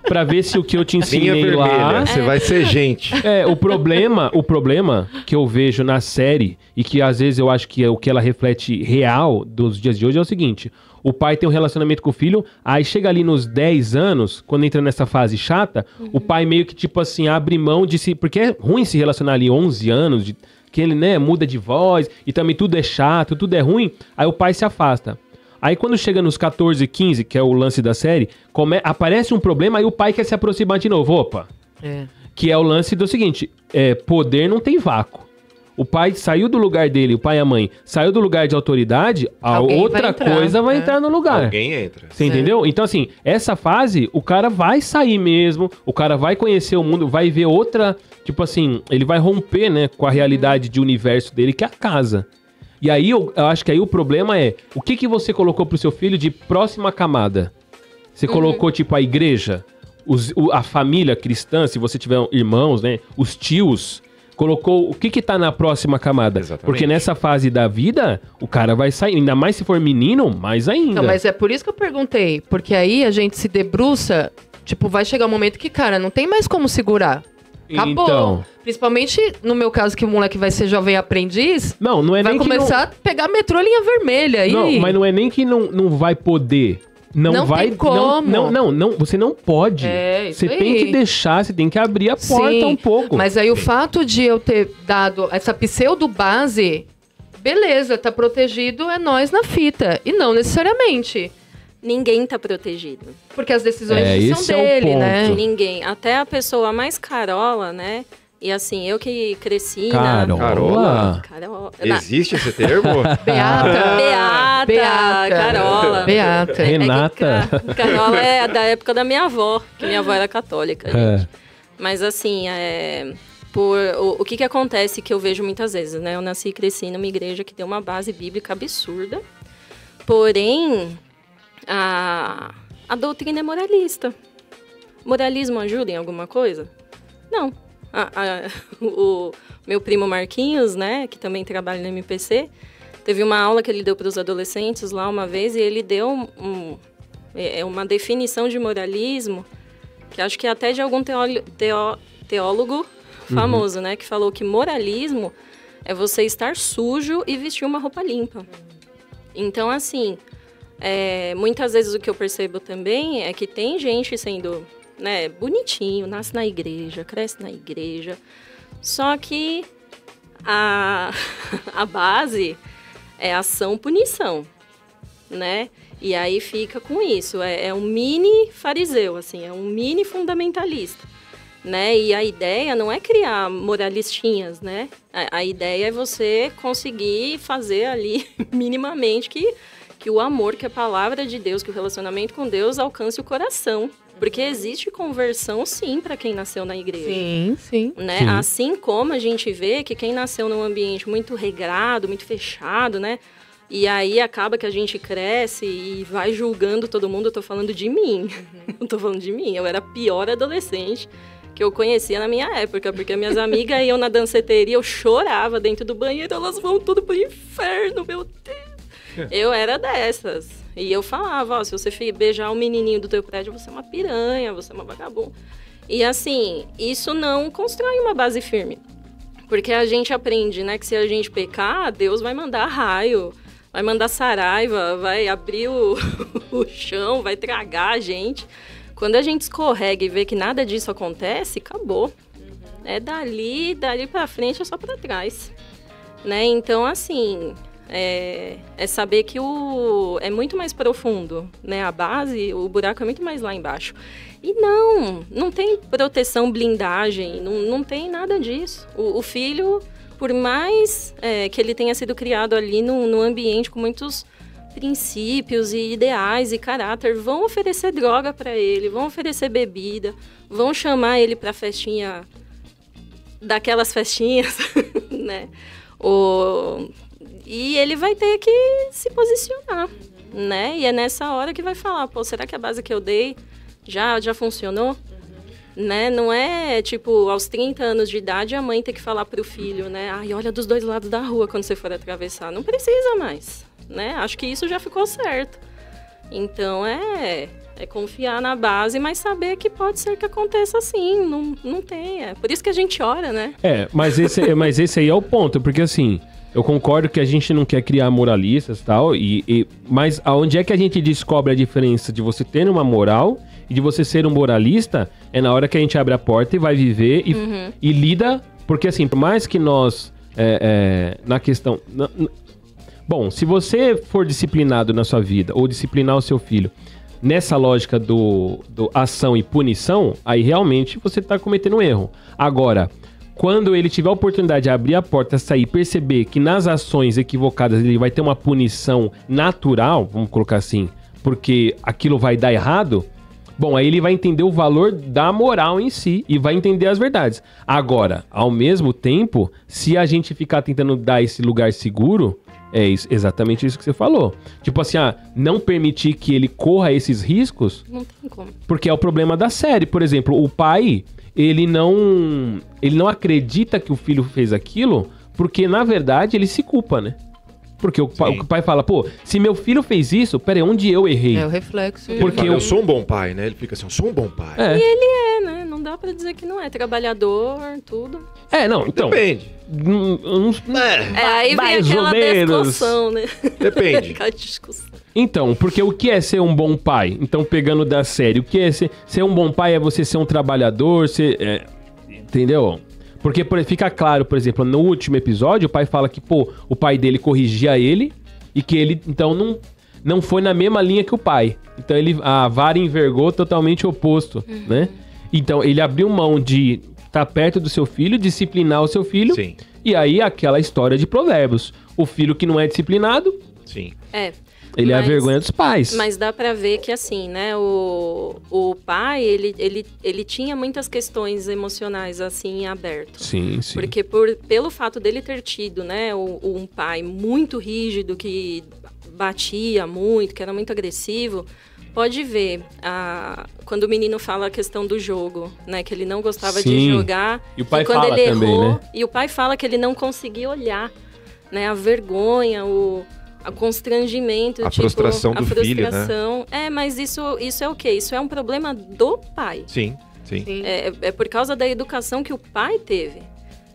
pra ver se o que eu te ensinei lá...
Você vai ser gente.
O problema que eu vejo na série, e que às vezes eu acho que é o que ela reflete real dos dias de hoje, é o seguinte: o pai tem um relacionamento com o filho, aí chega ali nos 10 anos, quando entra nessa fase chata, o pai meio que tipo assim, abre mão de si, porque é ruim se relacionar ali 11 anos, que ele, né, muda de voz, e também tudo é chato, tudo é ruim, aí o pai se afasta. Aí quando chega nos 14, 15, que é o lance da série, aparece um problema, aí o pai quer se aproximar de novo, que é o lance do seguinte, poder não tem vácuo. O pai saiu do lugar dele, o pai e a mãe, saiu do lugar de autoridade, outra coisa vai entrar no lugar.
Alguém entra.
Você entendeu? Então, assim, essa fase, o cara vai sair mesmo, o cara vai conhecer o mundo, vai ver outra... Tipo assim, ele vai romper, né, com a realidade de universo dele, que é a casa. E aí, eu acho que aí o problema é, o que você colocou pro seu filho de próxima camada? Você colocou, tipo, a igreja, a família cristã, se você tiver irmãos, né, os tios... Colocou o que tá na próxima camada.
Exatamente.
Porque nessa fase da vida, o cara vai sair. Ainda mais se for menino, mais ainda.
Não, mas é por isso que eu perguntei. Porque aí a gente se debruça, tipo, vai chegar um momento que, cara, não tem mais como segurar. Acabou. Então, principalmente no meu caso, que o moleque vai ser jovem aprendiz.
Não é nem que
vai começar a pegar metrô linha vermelha.
Não, mas não é nem que não vai poder. Não vai,
tem como.
Não, você não pode. Você tem que deixar, você tem que abrir a porta um pouco.
Mas aí o fato de eu ter dado essa pseudo base, beleza, tá protegido, é nós na fita. E não necessariamente.
Ninguém tá protegido.
Porque as decisões são dele, né?
Ninguém. Até a pessoa mais carola, né? E assim, eu que cresci
Carola? Existe esse termo?
Beata.
Carola.
Beata.
Renata.
Carola é da época da minha avó, que minha avó era católica, gente. Mas assim, o que acontece que eu vejo muitas vezes, né? Eu nasci e cresci numa igreja que tem uma base bíblica absurda, porém, a doutrina é moralista. Moralismo ajuda em alguma coisa? Não. O meu primo Marquinhos, né, que também trabalha no MPC, teve uma aula que ele deu para os adolescentes lá uma vez e ele deu uma definição de moralismo, que acho que até de algum teólogo famoso, né, que falou que moralismo é você estar sujo e vestir uma roupa limpa. Então, assim, muitas vezes o que eu percebo também é que tem gente sendo... né, bonitinho, nasce na igreja, cresce na igreja, só que a base é ação-punição, né, e aí fica com isso, é um mini fariseu, assim, é um mini fundamentalista, né, e a ideia não é criar moralistinhas, né, a ideia é você conseguir fazer ali minimamente que o amor, que a palavra de Deus, que o relacionamento com Deus alcance o coração. Porque existe conversão, sim, para quem nasceu na igreja.
Sim.
Né? Sim. Assim como a gente vê que quem nasceu num ambiente muito regrado, muito fechado, né? E aí acaba que a gente cresce e vai julgando todo mundo. Eu tô falando de mim. Eu tô falando de mim. Eu era a pior adolescente que eu conhecia na minha época. Porque minhas amigas iam na danceteria, eu chorava dentro do banheiro. Elas vão tudo pro inferno, meu Deus. Eu era dessas. E eu falava, se você beijar um menininho do teu prédio, você é uma piranha, você é uma vagabunda. E assim, isso não constrói uma base firme. Porque a gente aprende, né, que se a gente pecar, Deus vai mandar raio, vai mandar saraiva, vai abrir o chão, vai tragar a gente. Quando a gente escorrega e vê que nada disso acontece, acabou. É dali pra frente, é só pra trás. Né? Então, assim... É saber que é muito mais profundo, né? A base, o buraco é muito mais lá embaixo. E não tem proteção, blindagem, não tem nada disso. O filho por mais que ele tenha sido criado ali num ambiente com muitos princípios e ideais e caráter, vão oferecer droga para ele, vão oferecer bebida, vão chamar ele para festinha, daquelas festinhas, né? E ele vai ter que se posicionar, né? E é nessa hora que vai falar, pô, será que a base que eu dei já funcionou? Né? Não é, tipo, aos 30 anos de idade a mãe tem que falar pro filho, né? Ai, olha dos dois lados da rua quando você for atravessar. Não precisa mais, né? Acho que isso já ficou certo. Então, é confiar na base, mas saber que pode ser que aconteça assim. Não tem. É por isso que a gente ora, né?
Mas esse aí é o ponto, porque assim, eu concordo que a gente não quer criar moralistas e tal, mas aonde é que a gente descobre a diferença de você ter uma moral e de você ser um moralista? É na hora que a gente abre a porta e vai viver e lida, porque assim, por mais que nós, na questão... Bom, se você for disciplinado na sua vida, ou disciplinar o seu filho, nessa lógica do ação e punição, aí realmente você está cometendo um erro. Agora, quando ele tiver a oportunidade de abrir a porta, sair, perceber que nas ações equivocadas ele vai ter uma punição natural, vamos colocar assim, porque aquilo vai dar errado, bom, aí ele vai entender o valor da moral em si e vai entender as verdades. Agora, ao mesmo tempo, se a gente ficar tentando dar esse lugar seguro, exatamente isso que você falou. Tipo assim, não permitir que ele corra esses riscos.
Não tem como.
Porque é o problema da série. Por exemplo, o pai, ele não acredita que o filho fez aquilo, porque na verdade ele se culpa, né? Porque o pai fala, pô, se meu filho fez isso, peraí, onde eu errei?
É o reflexo.
Porque eu sou um bom pai, né? Ele fica assim, eu sou um bom pai.
E ele né? Não dá pra dizer que não é. Trabalhador, tudo.
Não, então...
Depende.
Aí vem aquela discussão, né?
Depende.
Então, porque o que é ser um bom pai? Então, pegando da série, o que é ser um bom pai? É você ser um trabalhador, entendeu? Porque fica claro, por exemplo, no último episódio, o pai fala que, pô, o pai dele corrigia ele e que ele, então, não foi na mesma linha que o pai. Então, a vara envergou totalmente o oposto, né? Então, ele abriu mão de estar perto do seu filho, disciplinar o seu filho.
Sim.
E aí, aquela história de provérbios. O filho que não é disciplinado...
Sim.
Ele é a vergonha dos pais.
Mas dá pra ver que, assim, né, o pai, ele tinha muitas questões emocionais, assim, em aberto.
Sim.
Porque pelo fato dele ter tido, né, um pai muito rígido, que batia muito, que era muito agressivo, pode ver, quando o menino fala a questão do jogo, né, que ele não gostava de jogar.
E o pai
quando
fala
ele
também,
errou,
né?
E o pai fala que ele não conseguia olhar, né, a vergonha, o constrangimento,
a frustração do filho, né?
Mas isso é o quê? Isso é um problema do pai.
Sim.
É por causa da educação que o pai teve,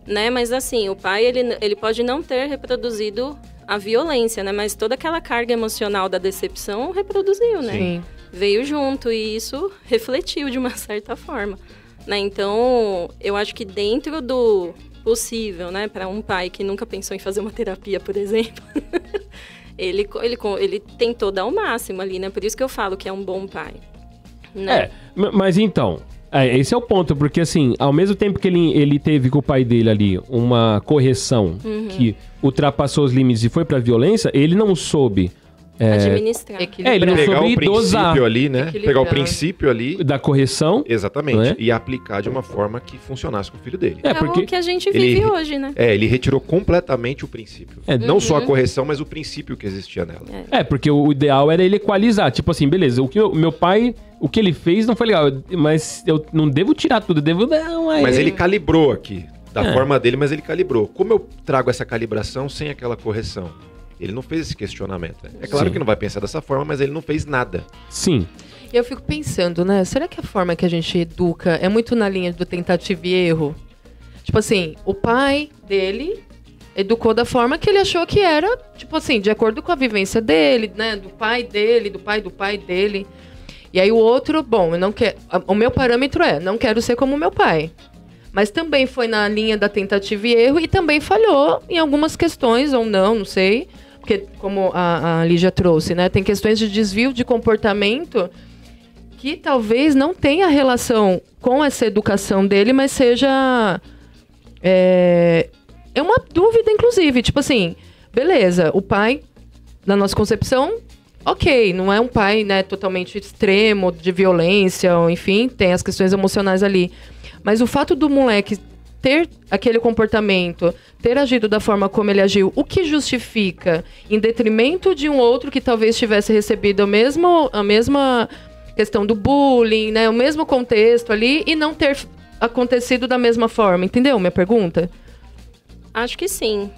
né? Mas assim, o pai, ele pode não ter reproduzido a violência, né? Mas toda aquela carga emocional da decepção reproduziu, né?
Sim.
Veio junto e isso refletiu de uma certa forma, né? Então, eu acho que dentro do possível, né? Para um pai que nunca pensou em fazer uma terapia, por exemplo... Ele tentou dar o máximo ali, né? Por isso que eu falo que é um bom pai. Né?
Mas então, esse é o ponto, porque assim, ao mesmo tempo que ele teve com o pai dele ali uma correção que ultrapassou os limites e foi pra violência, ele não soube...
administrar.
Ele não
pegar
soube
o princípio
dosar
ali, né? Pegar o princípio ali...
da correção.
Exatamente.
Né?
E aplicar de uma forma que funcionasse com o filho dele.
O que a gente vive hoje, né?
Ele retirou completamente o princípio. Não só a correção, mas o princípio que existia nela.
Porque o ideal era ele equalizar. Tipo assim, beleza, o meu pai... O que ele fez não foi legal, mas eu não devo tirar tudo,
Mas ele calibrou aqui, da forma dele, mas ele calibrou. Como eu trago essa calibração sem aquela correção? Ele não fez esse questionamento. É claro que não vai pensar dessa forma, mas ele não fez nada.
Sim.
E eu fico pensando, né? Será que a forma que a gente educa é muito na linha do tentativa e erro? Tipo assim, o pai dele educou da forma que ele achou que era, tipo assim, de acordo com a vivência dele, né? Do pai dele, do pai dele. E aí o outro, bom, eu não quero... O meu parâmetro não quero ser como o meu pai. Mas também foi na linha da tentativa e erro e também falhou em algumas questões, ou não sei... Porque, como a Lígia trouxe, né? Tem questões de desvio de comportamento que talvez não tenha relação com essa educação dele, mas seja é uma dúvida, inclusive. Tipo assim, beleza, o pai, na nossa concepção, ok, não é um pai, né, totalmente extremo, de violência, ou, enfim, tem as questões emocionais ali. Mas o fato do moleque ter aquele comportamento, ter agido da forma como ele agiu, o que justifica, em detrimento de um outro que talvez tivesse recebido a mesma questão do bullying, né, o mesmo contexto ali, e não ter acontecido da mesma forma, entendeu minha pergunta?
Acho que sim.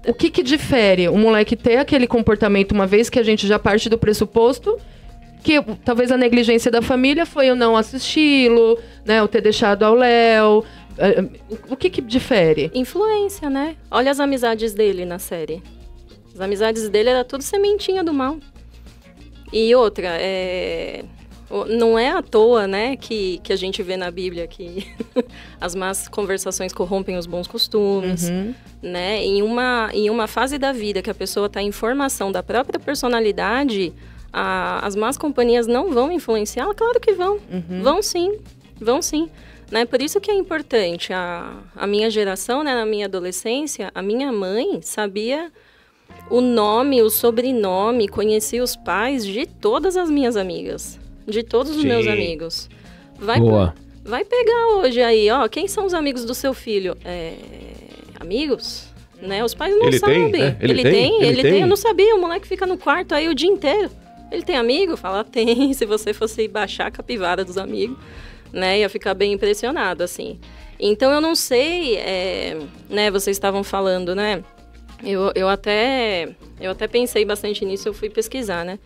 O que difere o moleque ter aquele comportamento, uma vez que a gente já parte do pressuposto que talvez a negligência da família foi eu não assisti-lo, né, eu ter deixado ao léu. O que difere?
Influência, né? Olha as amizades dele na série. As amizades dele era tudo sementinha do mal. E outra, não é à toa, né, que a gente vê na Bíblia que as más conversações corrompem os bons costumes, né? Em uma fase da vida que a pessoa está em formação da própria personalidade, as más companhias não vão influenciá-la? Claro que vão. Vão sim. Né? Por isso que é importante. A minha geração, né, na minha adolescência, a minha mãe sabia o nome, o sobrenome, conhecia os pais de todas as minhas amigas. De todos os meus amigos. Vai pegar hoje aí, ó, quem são os amigos do seu filho? Amigos? Né? Os pais não sabem.
Né?
Ele tem. Eu não sabia, o moleque fica no quarto aí o dia inteiro. Ele tem amigo? Fala, tem. Se você fosse baixar a capivara dos amigos, né, ia ficar bem impressionado, assim. Então, eu não sei, né, vocês estavam falando, né, eu até pensei bastante nisso, eu fui pesquisar, né.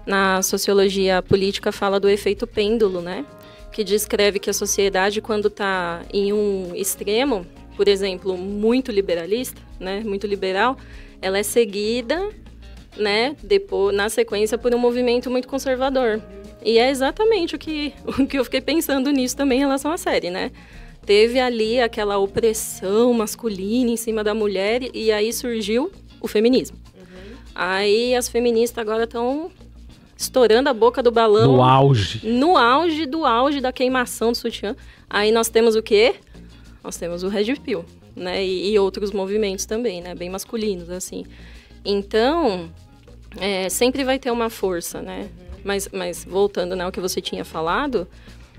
Na sociologia política fala do efeito pêndulo, né, que descreve que a sociedade, quando está em um extremo, por exemplo, muito liberalista, né, muito liberal, ela é seguida, né, depois, na sequência, por um movimento muito conservador. E é exatamente o que eu fiquei pensando nisso também em relação à série, né? Teve ali aquela opressão masculina em cima da mulher e aí surgiu o feminismo. Aí as feministas agora estão estourando a boca do balão.
No auge.
No auge do auge da queimação do sutiã. Aí nós temos o quê? Nós temos o Red Pill, né? E outros movimentos também, né? Bem masculinos, assim. Então, sempre vai ter uma força, né? Mas voltando, né, ao que você tinha falado,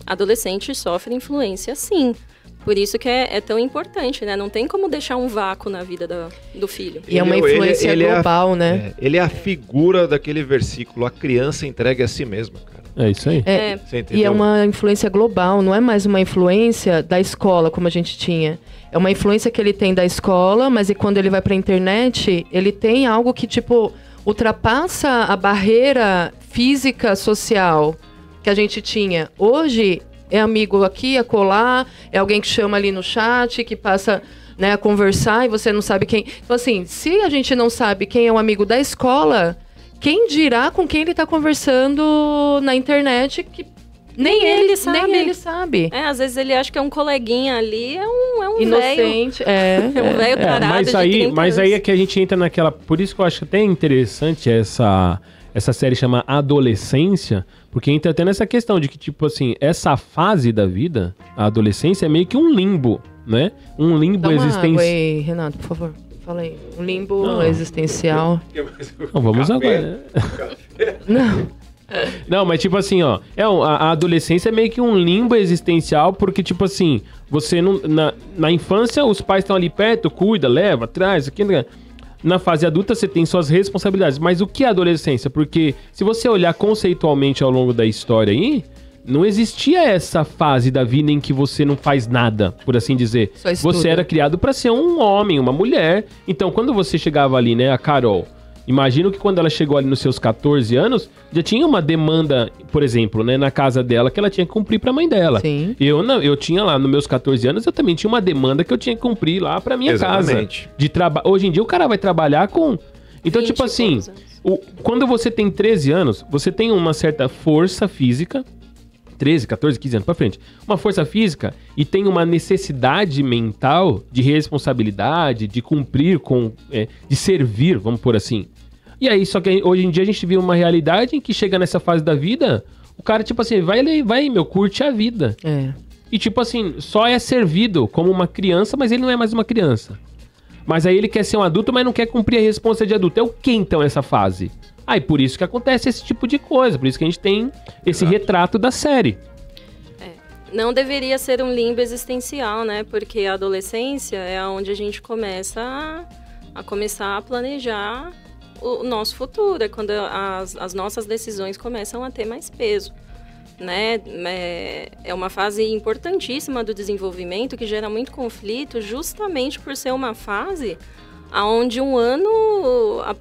adolescente sofre influência, sim. Por isso que é tão importante, né? Não tem como deixar um vácuo na vida do filho.
E é uma influência global, né?
Ele é a figura daquele versículo, a criança entregue a si mesma, cara.
É isso aí.
E é uma influência global, não é mais uma influência da escola, como a gente tinha. É uma influência que ele tem da escola, mas quando ele vai pra internet, ele tem algo que, tipo, ultrapassa a barreira física, social que a gente tinha. Hoje, é amigo aqui, acolá, é alguém que chama ali no chat, que passa, né, a conversar e você não sabe quem... Então, assim, se a gente não sabe quem é um amigo da escola, quem dirá com quem ele tá conversando na internet que... Nem ele sabe.
Às vezes ele acha que é um coleguinha ali, é um
inocente,
velho. É um velho tarado
mas aí é que a gente entra naquela... Por isso que eu acho até interessante essa série chama Adolescência, porque entra até nessa questão de que, tipo assim, essa fase da vida, a adolescência, é meio que um limbo, né? Um limbo existencial.
Oi, Renato, por favor. Fala aí. Um limbo existencial.
Não, vamos agora. Não, mas tipo assim, ó, a adolescência é meio que um limbo existencial, porque tipo assim, você não, na infância os pais estão ali perto, cuida, leva, traz, aqui, na fase adulta você tem suas responsabilidades, mas o que é adolescência? Porque se você olhar conceitualmente ao longo da história aí, não existia essa fase da vida em que você não faz nada, por assim dizer. Você era criado pra ser um homem, uma mulher, então quando você chegava ali, né, a Carol... Imagino que quando ela chegou ali nos seus 14 anos, já tinha uma demanda, por exemplo, né, na casa dela que ela tinha que cumprir pra mãe dela.
Sim.
Eu tinha lá, nos meus 14 anos, eu também tinha uma demanda que eu tinha que cumprir lá pra minha casa. Hoje em dia o cara vai trabalhar com... Então, tipo assim, quando você tem 13 anos, você tem uma certa força física, 13, 14, 15 anos pra frente, uma força física e tem uma necessidade mental de responsabilidade, de cumprir com... de servir, vamos pôr assim. E aí, só que hoje em dia a gente vive uma realidade em que chega nessa fase da vida, o cara, tipo assim, vai, meu, curte a vida. E tipo assim, só é servido como uma criança, mas ele não é mais uma criança. Mas aí ele quer ser um adulto, mas não quer cumprir a responsa de adulto. É o que então essa fase? E por isso que acontece esse tipo de coisa. Por isso que a gente tem esse retrato da série.
Não deveria ser um limbo existencial, né? Porque a adolescência é onde a gente começa a planejar o nosso futuro. É quando as nossas decisões começam a ter mais peso, né? É uma fase importantíssima do desenvolvimento que gera muito conflito, justamente por ser uma fase onde um ano a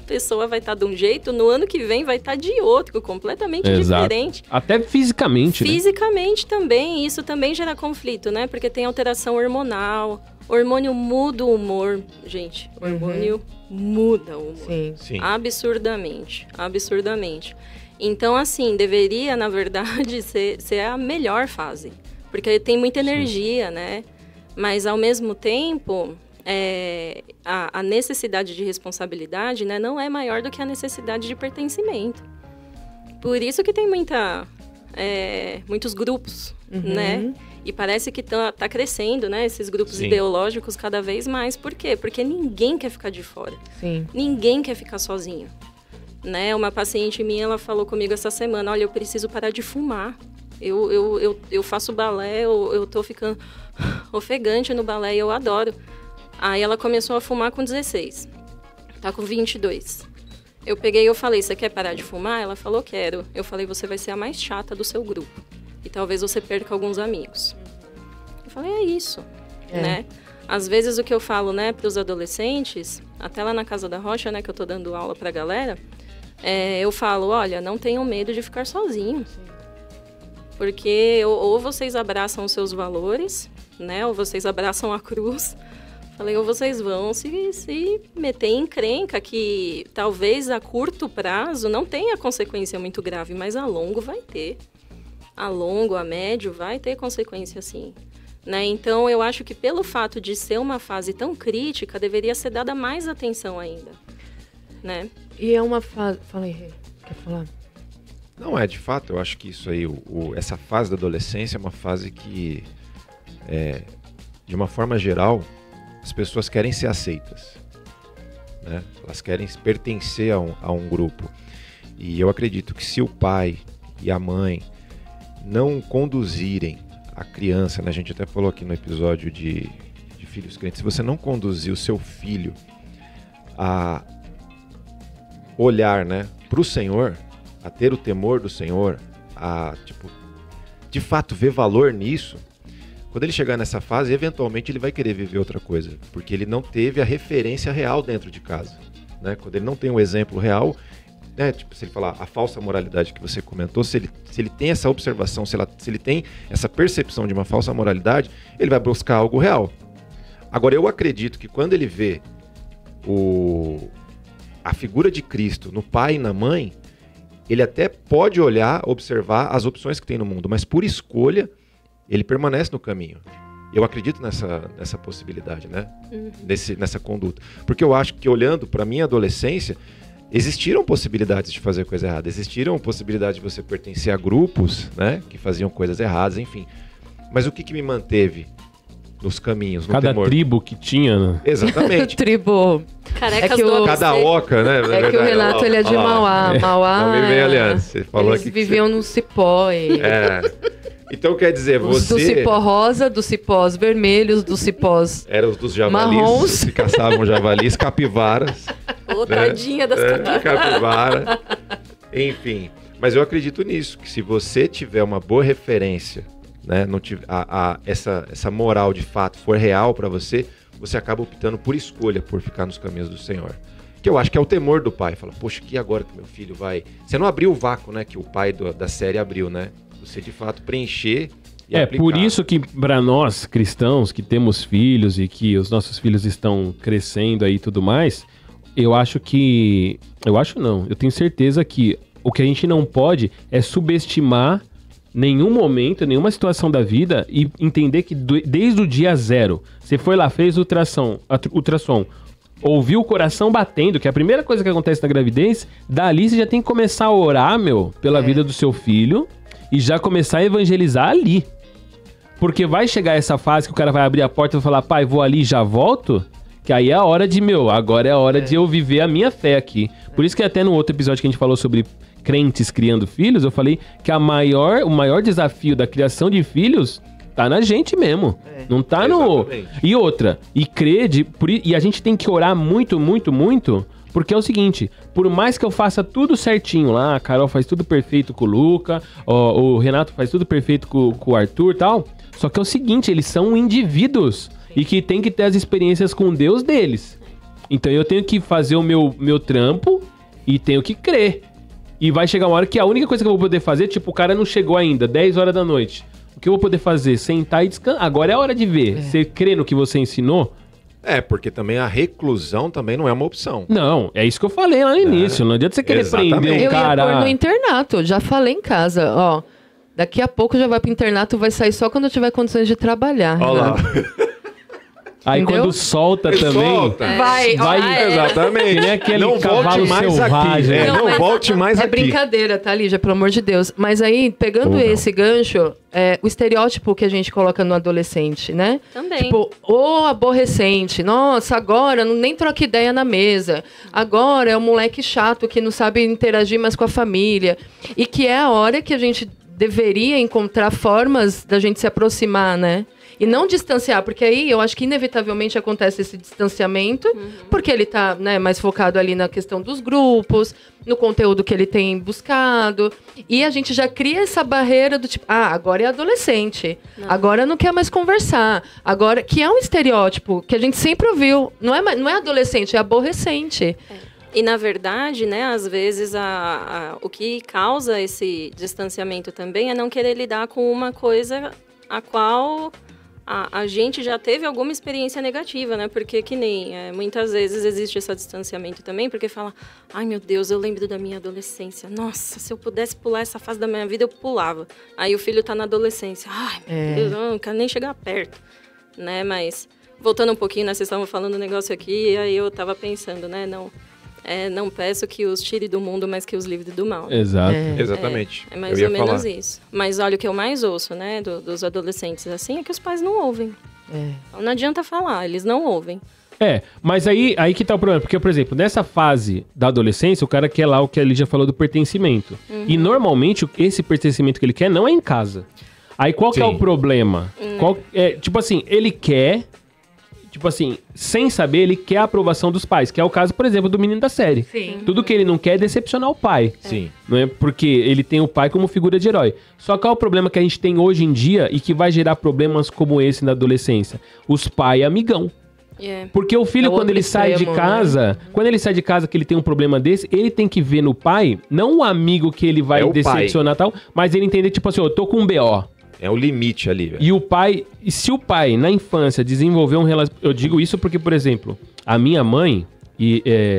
pessoa vai estar de um jeito, no ano que vem vai estar de outro, completamente diferente.
Até fisicamente,
Fisicamente também, isso também gera conflito, né? Porque tem alteração hormonal, hormônio muda o humor, gente. Hormônio muda o humor.
Sim.
Absurdamente. Então, assim, deveria, na verdade, ser a melhor fase. Porque tem muita energia, né? Mas, ao mesmo tempo, a necessidade de responsabilidade, né, não é maior do que a necessidade de pertencimento. Por isso que tem muitos grupos, né? E parece que tá crescendo, né? Esses grupos ideológicos cada vez mais. Por quê? Porque ninguém quer ficar de fora.
Sim.
Ninguém quer ficar sozinho. Né? Uma paciente minha, ela falou comigo essa semana, olha, eu preciso parar de fumar. Eu faço balé, eu tô ficando ofegante no balé e eu adoro. Aí ela começou a fumar com 16. Tá com 22. Eu peguei e eu falei, você quer parar de fumar? Ela falou, quero. Eu falei, você vai ser a mais chata do seu grupo. E talvez você perca alguns amigos. Eu falei, é isso, né? Às vezes o que eu falo, né, para os adolescentes, até lá na Casa da Rocha, né, que eu tô dando aula pra galera, eu falo, olha, não tenham medo de ficar sozinho. Porque ou vocês abraçam os seus valores, né, ou vocês abraçam a cruz. Falei, ou vocês vão se meter em encrenca que talvez a curto prazo não tenha consequência muito grave, mas a longo vai ter. A longo, a médio, vai ter consequência sim. Né? Então, eu acho que pelo fato de ser uma fase tão crítica, deveria ser dada mais atenção ainda. Né?
E é uma fase... Fala aí, Rê. Quer falar?
Não, de fato, eu acho que isso aí, essa fase da adolescência é uma fase que, de uma forma geral, as pessoas querem ser aceitas, né? Elas querem pertencer a um grupo. E eu acredito que se o pai e a mãe não conduzirem a criança, né? A gente até falou aqui no episódio de filhos crentes, se você não conduzir o seu filho a olhar, né, para o Senhor, a ter o temor do Senhor, a, de fato ver valor nisso, quando ele chegar nessa fase, eventualmente ele vai querer viver outra coisa, porque ele não teve a referência real dentro de casa, né? Quando ele não tem um exemplo real, né? Se ele falar a falsa moralidade que você comentou, se ele tem essa observação, se ele tem essa percepção de uma falsa moralidade, ele vai buscar algo real. Agora, eu acredito que quando ele vê a figura de Cristo no pai e na mãe, ele até pode olhar, observar as opções que tem no mundo, mas por escolha, ele permanece no caminho. Eu acredito nessa possibilidade, né? Nessa conduta. Porque eu acho que, olhando para a minha adolescência, existiram possibilidades de fazer coisa errada, existiram possibilidades de você pertencer a grupos, né, que faziam coisas erradas, enfim. Mas o que me manteve nos caminhos, no
cada
temor?
Tribo que tinha, né?
Exatamente.
Tribo.
Carecas
cada oca, né?
É que o Renato, ele é de Mauá. Mauá.
Não me vem aliança. Ele falou
eles viviam num cipó.
Então quer dizer,
os do cipó rosa, dos cipós vermelhos, dos cipós
eram os dos javalis,
marrons,
que caçavam javalis, capivaras.
Tadinha das
capivara. Enfim, mas eu acredito nisso, que se você tiver uma boa referência, né, não tiver, essa moral de fato for real para você, você acaba optando por escolha, por ficar nos caminhos do Senhor. Que eu acho que é o temor do pai. Fala, poxa, que agora que meu filho vai... Você não abriu o vácuo, né, que o pai da série abriu, né? Você de fato preencher e aplicar.
Por isso que para nós cristãos que temos filhos e que os nossos filhos estão crescendo aí e tudo mais, eu tenho certeza que o que a gente não pode é subestimar nenhum momento, nenhuma situação da vida e entender que desde o dia zero, você foi lá, fez ultrassom, ouviu o coração batendo, que é a primeira coisa que acontece na gravidez, dali você já tem que começar a orar, pela vida do seu filho, e já começar a evangelizar ali. Porque vai chegar essa fase que o cara vai abrir a porta e vai falar, pai, vou ali e já volto. Que aí é a hora de, agora é a hora de eu viver a minha fé aqui. Por isso que até no outro episódio que a gente falou sobre crentes criando filhos, eu falei que o maior desafio da criação de filhos tá na gente mesmo. Não tá no... E outra, e a gente tem que orar muito, muito, muito, porque é o seguinte, por mais que eu faça tudo certinho lá, a Carol faz tudo perfeito com o Luca, o Renato faz tudo perfeito com o Arthur e tal, só que é o seguinte, eles são indivíduos e que tem que ter as experiências com Deus deles. Então eu tenho que fazer o meu trampo e tenho que crer. E vai chegar uma hora que a única coisa que eu vou poder fazer, tipo, o cara não chegou ainda, 10 horas da noite. O que eu vou poder fazer? Sentar e descansar. Agora é a hora de ver. Você crê no que você ensinou?
Porque também a reclusão também não é uma opção.
Não, é isso que eu falei lá no início. Não adianta você querer prender um cara...
Eu ia pôr no internato, já falei em casa, ó. Daqui a pouco já vai pro internato, vai sair só quando eu tiver condições de trabalhar.
Olha lá.
Aí entendeu? Quando solta também...
Vai.
Exatamente.
Nem aquele
não volte mais
selvagem.
aqui. Não volte mais aqui.
É brincadeira, tá, Lígia? Pelo amor de Deus. Mas aí, pegando esse gancho, o estereótipo que a gente coloca no adolescente, né?
Também.
Tipo, aborrecente. Nossa, agora nem troca ideia na mesa. Agora é um moleque chato que não sabe interagir mais com a família. E que é a hora que a gente deveria encontrar formas da gente se aproximar, né? E não distanciar, porque aí eu acho que inevitavelmente acontece esse distanciamento, porque ele tá, né, mais focado ali na questão dos grupos, no conteúdo que ele tem buscado, e a gente já cria essa barreira do tipo, agora é adolescente, agora não quer mais conversar, agora, que é um estereótipo que a gente sempre ouviu, não é adolescente, é aborrecente.
E, na verdade, né, às vezes o que causa esse distanciamento também é não querer lidar com uma coisa a qual... A gente já teve alguma experiência negativa, né? Porque que nem muitas vezes existe esse distanciamento também, porque fala, ai meu Deus, eu lembro da minha adolescência. Nossa, se eu pudesse pular essa fase da minha vida, eu pulava. Aí o filho tá na adolescência. Ai, meu Deus, eu não quero nem chegar perto, né? Mas, voltando um pouquinho, né? Vocês estavam falando um negócio aqui, e aí eu tava pensando, né? Não peço que os tire do mundo, mas que os livre do mal.
Exato.
Exatamente.
É mais ou menos isso. Mas olha, o que eu mais ouço, né, dos adolescentes assim, é que os pais não ouvem. Então não adianta falar, eles não ouvem.
Mas aí que tá o problema. Porque, por exemplo, nessa fase da adolescência, o cara quer lá o que a Lígia falou do pertencimento. E normalmente esse pertencimento que ele quer não é em casa. Aí qual que é o problema? Tipo assim, ele quer... Tipo assim, sem saber, ele quer a aprovação dos pais. Que é o caso, por exemplo, do menino da série.
Sim.
Tudo que ele não quer é decepcionar o pai.
Sim.
Não é? Porque ele tem o pai como figura de herói. Só que é o problema que a gente tem hoje em dia e que vai gerar problemas como esse na adolescência. Os pais amigão. Porque o filho, quando ele sai de casa, quando ele sai de casa que ele tem um problema desse, ele tem que ver no pai, não o amigo que ele vai decepcionar e tal, mas ele entender, tipo assim, eu tô com um BO.
É o limite ali, velho.
E se o pai, na infância, desenvolver um relacionamento... Eu digo isso porque, por exemplo, a minha mãe,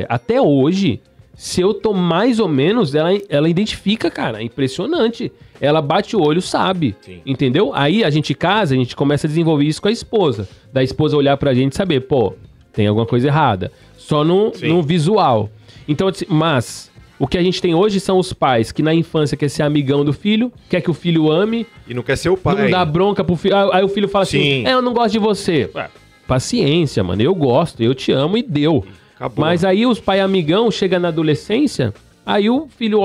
até hoje, se eu tô mais ou menos, ela identifica, cara, é impressionante. Ela bate o olho, sabe, entendeu? Aí a gente casa, a gente começa a desenvolver isso com a esposa. Da esposa olhar pra gente e saber, pô, tem alguma coisa errada. Só no visual. Então, mas... O que a gente tem hoje são os pais que na infância quer ser amigão do filho, quer que o filho ame.
E não quer ser o pai.
Não dá bronca pro filho. Aí o filho fala assim, eu não gosto de você. Paciência, mano, eu gosto, eu te amo e deu. Acabou. Mas aí os pais amigão chegam na adolescência, aí o filho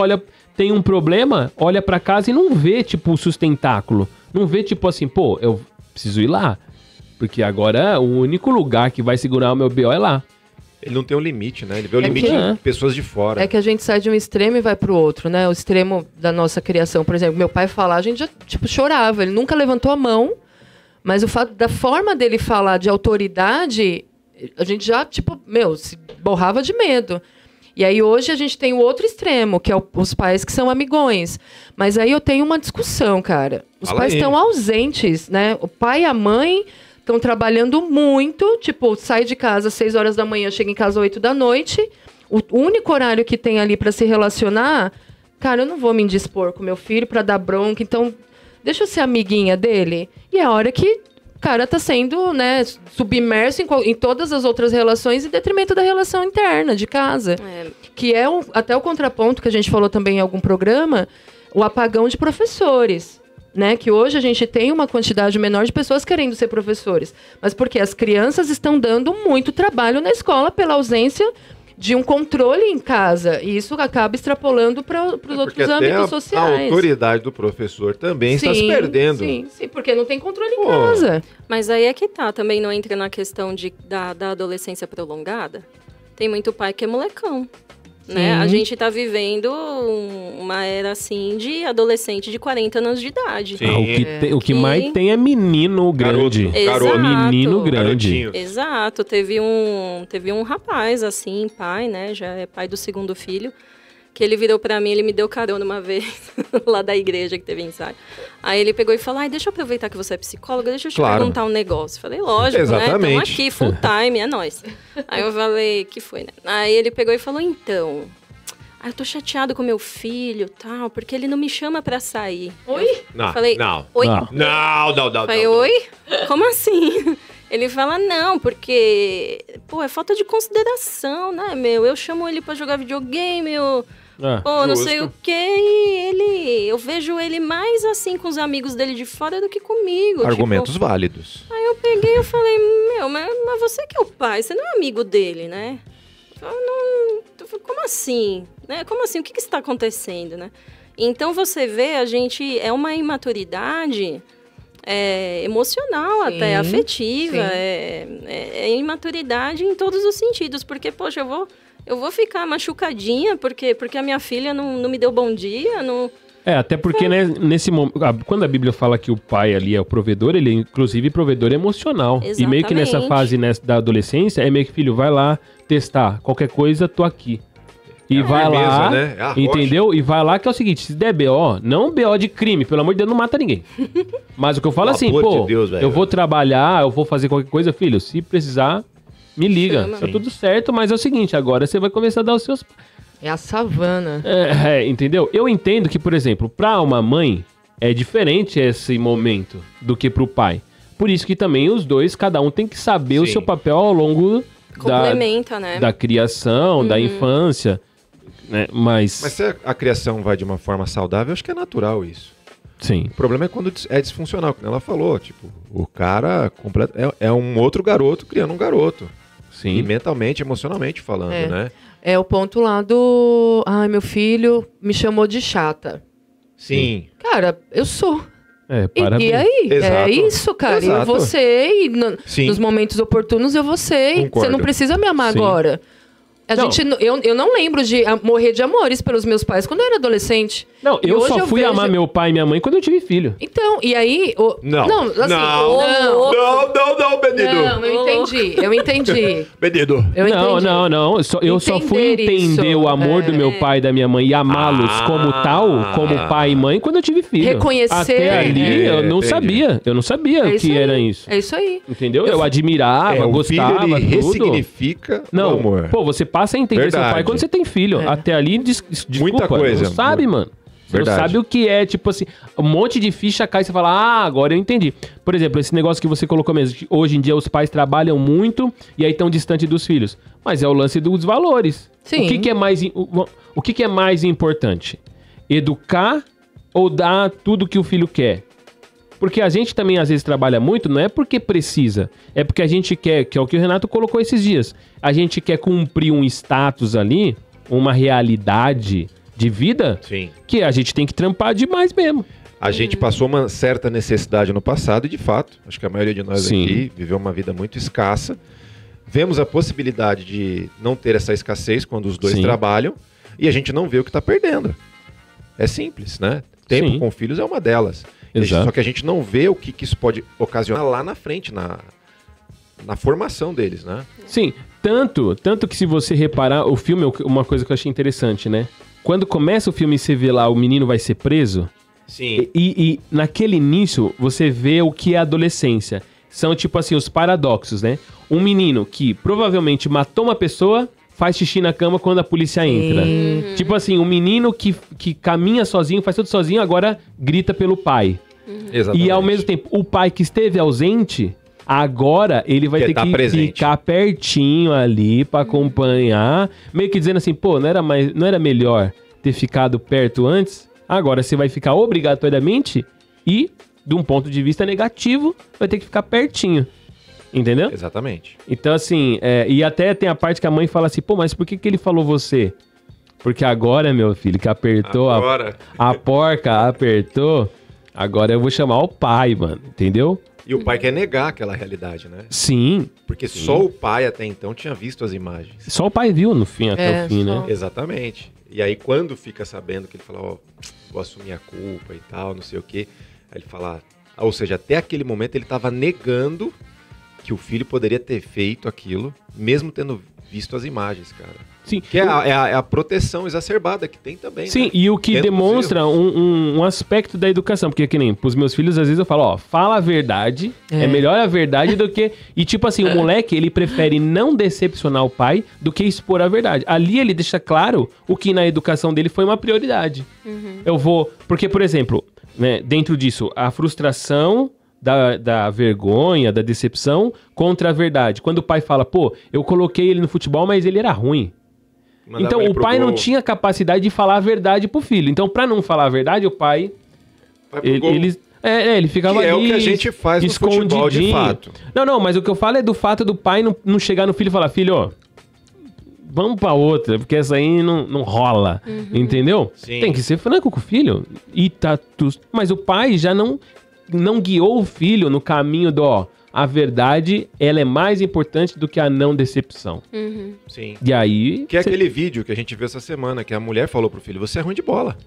tem um problema, olha pra casa e não vê, tipo, o sustentáculo. Não vê, tipo assim, pô, eu preciso ir lá. Porque agora o único lugar que vai segurar o meu BO é lá.
Ele não tem um limite, né? Ele vê o limite de pessoas de fora.
É que a gente sai de um extremo e vai pro outro, né? O extremo da nossa criação. Por exemplo, meu pai falar, a gente já, tipo, chorava. Ele nunca levantou a mão, mas o fato da forma dele falar de autoridade, a gente já, tipo, se borrava de medo. E aí hoje a gente tem o outro extremo, que é os pais que são amigões. Mas aí eu tenho uma discussão, cara. Os pais estão ausentes, né? O pai e a mãe... estão trabalhando muito, tipo, sai de casa às 6 horas da manhã, chega em casa às 8 da noite. O único horário que tem ali pra se relacionar, cara, eu não vou me indispor com meu filho pra dar bronca, então deixa eu ser amiguinha dele. E é a hora que o cara tá sendo, né, submerso em todas as outras relações em detrimento da relação interna, de casa. Que é até o contraponto que a gente falou também em algum programa, o apagão de professores. né? Que hoje a gente tem uma quantidade menor de pessoas querendo ser professores. Mas porque as crianças estão dando muito trabalho na escola pela ausência de um controle em casa. E isso acaba extrapolando para os outros âmbitos sociais.
A autoridade do professor também está se perdendo.
Sim, porque não tem controle em casa.
Mas aí é que tá, também não entra na questão da adolescência prolongada. Tem muito pai que é molecão. Né? A gente tá vivendo uma era, assim, de adolescente de 40 anos de idade.
O que mais tem é menino grande.
Garoto.
Menino grande.
Exato. Teve um rapaz, assim, pai, né? Já é pai do segundo filho. Que ele virou pra mim, ele me deu carona uma vez, lá da igreja que teve ensaio. Aí ele pegou e falou, deixa eu aproveitar que você é psicóloga, deixa eu te perguntar um negócio. Falei, lógico,
exatamente,
né? Estamos aqui, full time, é nóis. Aí eu falei, que foi, né? Aí ele pegou e falou, então, eu tô chateado com meu filho, tal, porque ele não me chama pra sair.
Oi?
Falei, oi?
Não.
Falei, oi? Como assim? Ele fala, não, porque, é falta de consideração, né, meu? Eu chamo ele pra jogar videogame, não sei o quê, e eu vejo ele mais assim com os amigos dele de fora do que comigo.
Argumentos válidos.
Aí eu peguei e falei, mas você que é o pai, você não é amigo dele, né? Como assim? Né? Como assim? O que está acontecendo, né? Então você vê, a gente, é uma imaturidade... emocional, até afetiva, é imaturidade em todos os sentidos, porque, poxa, eu vou ficar machucadinha porque a minha filha não me deu bom dia, não...
Até porque, né, nesse momento, quando a Bíblia fala que o pai ali é o provedor, ele é inclusive provedor emocional. Exatamente. E meio que nessa fase da adolescência, é meio que, filho, vai lá testar, qualquer coisa, tô aqui. E vai lá, né? Entendeu? E vai lá que é o seguinte, se der BO, não BO de crime, pelo amor de Deus, não mata ninguém. Mas o que eu falo assim, eu vou trabalhar, eu vou fazer qualquer coisa, filho, se precisar, me liga. Tá tudo certo, mas é o seguinte, agora você vai começar a dar os seus...
É a savana.
Entendeu? Eu entendo que, por exemplo, pra uma mãe, é diferente esse momento do que pro pai. Por isso que também os dois, cada um tem que saber o seu papel ao longo da criação, da infância... Né? Mas
se a criação vai de uma forma saudável, acho que é natural isso.
Sim. O
problema é quando é disfuncional, como ela falou. Tipo, o cara é um outro garoto criando um garoto.
Sim.
E mentalmente, emocionalmente falando, né?
É o ponto lá do... meu filho me chamou de chata.
Sim.
Cara, eu sou.
Parabéns.
E aí?
Exato.
É isso, cara.
Exato.
Eu vou ser, nos momentos oportunos eu vou ser. Você não precisa me amar agora. Eu não lembro de morrer de amores pelos meus pais quando eu era adolescente.
Não, eu só fui amar meu pai e minha mãe quando eu tive filho.
Então, e aí...
Não, Benito.
Não, eu entendi.
Benito.
Não. Eu só fui entender o amor do meu pai e da minha mãe e amá-los como tal, como pai e mãe, quando eu tive filho.
Reconhecer.
Até ali, eu não sabia. Eu não sabia o que era isso.
É isso aí.
Entendeu? Eu admirava, gostava,
filho, ele
tudo.
Ressignifica o amor.
Você passa a entender seu pai quando você tem filho. Até ali, desculpa,
muita coisa.
Não sabe, mano. Você não sabe o que é, tipo assim, um monte de ficha cai e você fala, agora eu entendi. Por exemplo, esse negócio que você colocou mesmo, que hoje em dia os pais trabalham muito e aí estão distante dos filhos. Mas é o lance dos valores.
Sim.
O que é mais importante? Educar ou dar tudo que o filho quer? Porque a gente também às vezes trabalha muito, não é porque precisa, é porque a gente quer, que é o que o Renato colocou esses dias, a gente quer cumprir um status ali, uma realidade de vida, que a gente tem que trampar demais mesmo.
A gente passou uma certa necessidade no passado e, de fato, acho que a maioria de nós aqui viveu uma vida muito escassa. Vemos a possibilidade de não ter essa escassez quando os dois trabalham e a gente não vê o que está perdendo. É simples, né? Tempo com filhos é uma delas. Só que a gente não vê o que isso pode ocasionar lá na frente, na formação deles, né?
Sim, tanto que se você reparar, o filme, uma coisa que eu achei interessante, né? Quando começa o filme e você vê lá, o menino vai ser preso.
Sim.
E naquele início, você vê o que é adolescência. São, tipo assim, os paradoxos, né? Um menino que provavelmente matou uma pessoa, faz xixi na cama quando a polícia entra. Tipo assim, um menino que caminha sozinho, faz tudo sozinho, agora grita pelo pai.
Exatamente.
E ao mesmo tempo, o pai que esteve ausente, agora ele vai ter que ficar pertinho ali pra acompanhar. Meio que dizendo assim, não era melhor ter ficado perto antes? Agora você vai ficar obrigatoriamente E, de um ponto de vista negativo, vai ter que ficar pertinho. Entendeu?
Exatamente.
Então, assim, e até tem a parte que a mãe fala assim, pô, mas por que ele falou você? Porque agora, meu filho, que apertou a porca, apertou, agora eu vou chamar o pai, mano, entendeu?
E o pai quer negar aquela realidade, né?
Sim.
Porque só o pai até então tinha visto as imagens.
Só o pai viu no fim, até o fim, né?
Exatamente. E aí quando fica sabendo que ele fala, ó, vou assumir a culpa e tal, não sei o quê, aí ele fala, ou seja, até aquele momento ele tava negando que o filho poderia ter feito aquilo, mesmo tendo visto as imagens, cara.
Sim.
Que é a proteção exacerbada que tem também,
sim,
né?
E o que demonstra um aspecto da educação, porque que nem pros meus filhos, às vezes eu falo, ó, fala a verdade, é melhor a verdade do que... E tipo assim, o moleque, ele prefere não decepcionar o pai do que expor a verdade. Ali ele deixa claro o que na educação dele foi uma prioridade. Eu vou... Porque, por exemplo, né, dentro disso, a frustração... Da vergonha, da decepção contra a verdade. Quando o pai fala, pô, eu coloquei ele no futebol, mas ele era ruim. Então o pai não tinha capacidade de falar a verdade pro filho. Então, pra não falar a verdade, o pai... Ele ficava ali...
É o que a gente faz no futebol, de fato.
Não, mas o que eu falo é do fato do pai não chegar no filho e falar, filho, ó, vamos pra outra, porque essa aí não rola. Entendeu?
Sim.
Tem que ser franco com o filho. Mas o pai já não guiou o filho no caminho do, a verdade, ela é mais importante do que a não decepção.
Sim.
E aí...
Que é aquele vídeo que a gente viu essa semana, que a mulher falou pro filho, você é ruim de bola.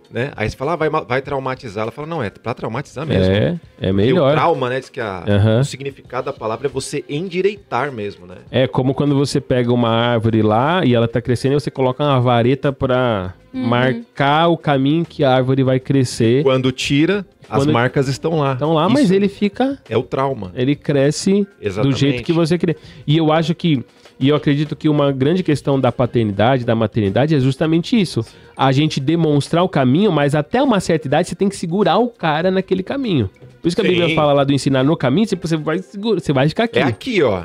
Né? Aí você fala, vai traumatizar. Ela fala, não, é pra traumatizar mesmo.
É melhor.
E o trauma, né, diz que o significado da palavra é você endireitar mesmo, né? É
como quando você pega uma árvore lá e ela tá crescendo e você coloca uma vareta pra marcar o caminho que a árvore vai crescer.
Quando tira... As marcas estão lá.
Estão lá, mas ele fica...
É o trauma.
Ele cresce do jeito que você quer. E eu acho que... E eu acredito que uma grande questão da paternidade, da maternidade, é justamente isso. A gente demonstrar o caminho, mas até uma certa idade você tem que segurar o cara naquele caminho. Por isso que a Bíblia fala lá do ensinar no caminho, você vai ficar aqui.
É aqui, ó.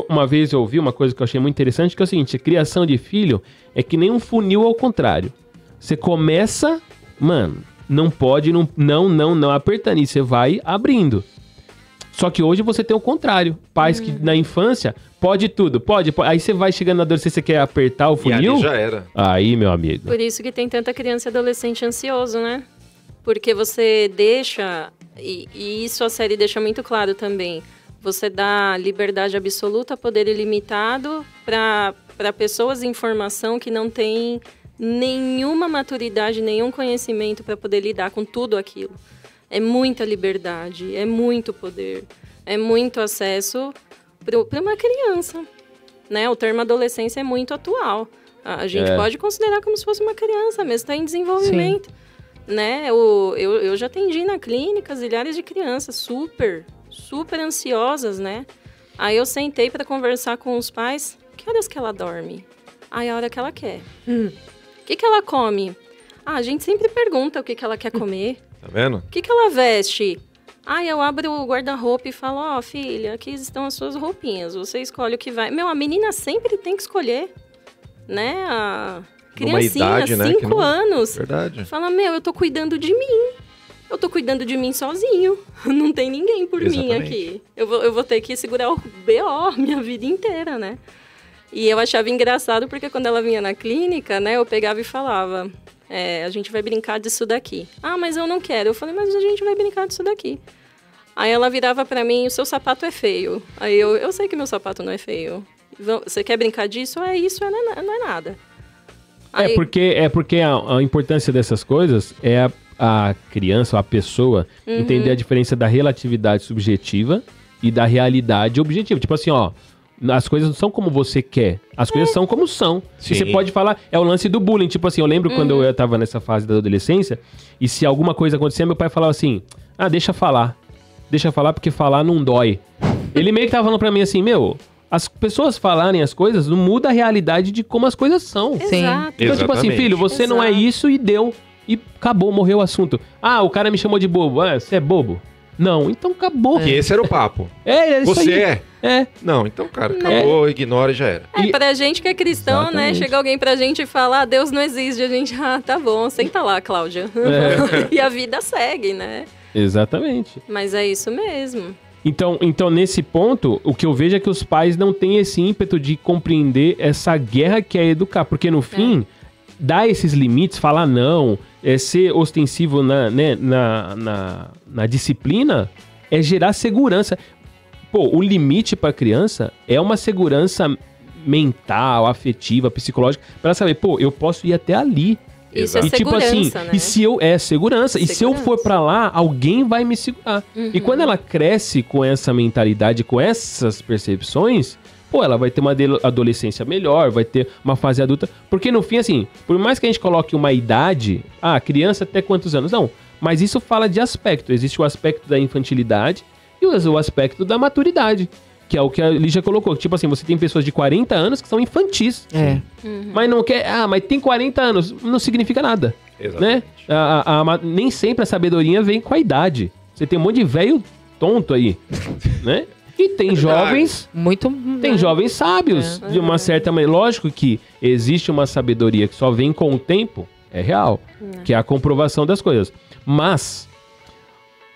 Uma vez eu ouvi uma coisa que eu achei muito interessante, que é o seguinte, a criação de filho é que nem um funil ao contrário. Você começa, mano... Não pode, não apertando. E você vai abrindo. Só que hoje você tem o contrário. Pais que na infância, pode tudo, pode. Aí você vai chegando na adolescência, você quer apertar o funil.
E ali já era.
Aí, meu amigo.
Por isso que tem tanta criança e adolescente ansioso, né? Porque você deixa, e isso a série deixa muito claro também, você dá liberdade absoluta, poder ilimitado para pessoas em formação que não têm nenhuma maturidade, nenhum conhecimento para poder lidar com tudo aquilo. É muita liberdade, é muito poder, é muito acesso para uma criança, né? O termo adolescência é muito atual. A gente pode considerar como se fosse uma criança, mesmo está em desenvolvimento. Né? Eu já atendi na clínica zilhares de crianças super ansiosas, né? Aí eu sentei para conversar com os pais. Que horas que ela dorme? Aí a hora que ela quer. O que ela come? A gente sempre pergunta o que ela quer comer.
Tá vendo?
O que ela veste? Eu abro o guarda-roupa e falo, filha, aqui estão as suas roupinhas. Você escolhe o que vai. A menina sempre tem que escolher, né? A criancinha,
idade,
5 anos.
Verdade.
Fala, eu tô cuidando de mim. Eu tô cuidando de mim sozinho. Não tem ninguém por mim aqui. Eu vou ter que segurar o BO minha vida inteira, né? E eu achava engraçado porque quando ela vinha na clínica, né, eu pegava e falava, a gente vai brincar disso daqui. Mas eu não quero. Eu falei, mas a gente vai brincar disso daqui. Aí ela virava pra mim, o seu sapato é feio. Aí eu sei que meu sapato não é feio. Você quer brincar disso? Isso não é nada. Aí...
porque a importância dessas coisas é a criança, a pessoa, entender a diferença da relatividade subjetiva e da realidade objetiva. Tipo assim, as coisas não são como você quer. As coisas são como são. E você pode falar... É o lance do bullying. Tipo assim, eu lembro quando eu tava nessa fase da adolescência, e se alguma coisa acontecia, meu pai falava assim, deixa falar. Deixa falar porque falar não dói. Ele meio que tava falando pra mim assim, as pessoas falarem as coisas não muda a realidade de como as coisas são.
Exato.
Então, tipo assim, filho, você não é isso e deu. E acabou, morreu o assunto. O cara me chamou de bobo. Você é bobo? Não, então acabou.
Que esse era o papo.
É isso
Você
aí.
é? Não, então, cara, acabou, ignora e já era.
Pra gente que é cristão,
Exatamente.
né? Chega alguém pra gente e fala, Deus não existe. A gente, tá bom, senta lá, Cláudia. E a vida segue, né?
Exatamente.
Mas é isso mesmo.
Então, nesse ponto, o que eu vejo é que os pais não têm esse ímpeto de compreender essa guerra que é educar. Porque, no fim, dar esses limites, falar não, ser ostensivo na disciplina, é gerar segurança. Pô, o limite para a criança é uma segurança mental, afetiva, psicológica, para ela saber, pô, eu posso ir até ali.
Isso é
E tipo assim,
segurança, né?
e se eu segurança, e se eu for pra lá, alguém vai me segurar. E quando ela cresce com essa mentalidade, com essas percepções, pô, ela vai ter uma adolescência melhor, vai ter uma fase adulta, porque no fim, assim, por mais que a gente coloque uma idade, criança até quantos anos? Não, mas isso fala de aspecto, existe o aspecto da infantilidade e o aspecto da maturidade. Que é o que a Lígia colocou. Tipo assim, você tem pessoas de 40 anos que são infantis. Mas não quer... mas tem 40 anos. Não significa nada. Exatamente. Né? Nem sempre a sabedoria vem com a idade. Você tem um monte de velho tonto aí. Né? E tem jovens... Tem jovens sábios. De uma certa maneira. Lógico que existe uma sabedoria que só vem com o tempo. É real. Que é a comprovação das coisas. Mas...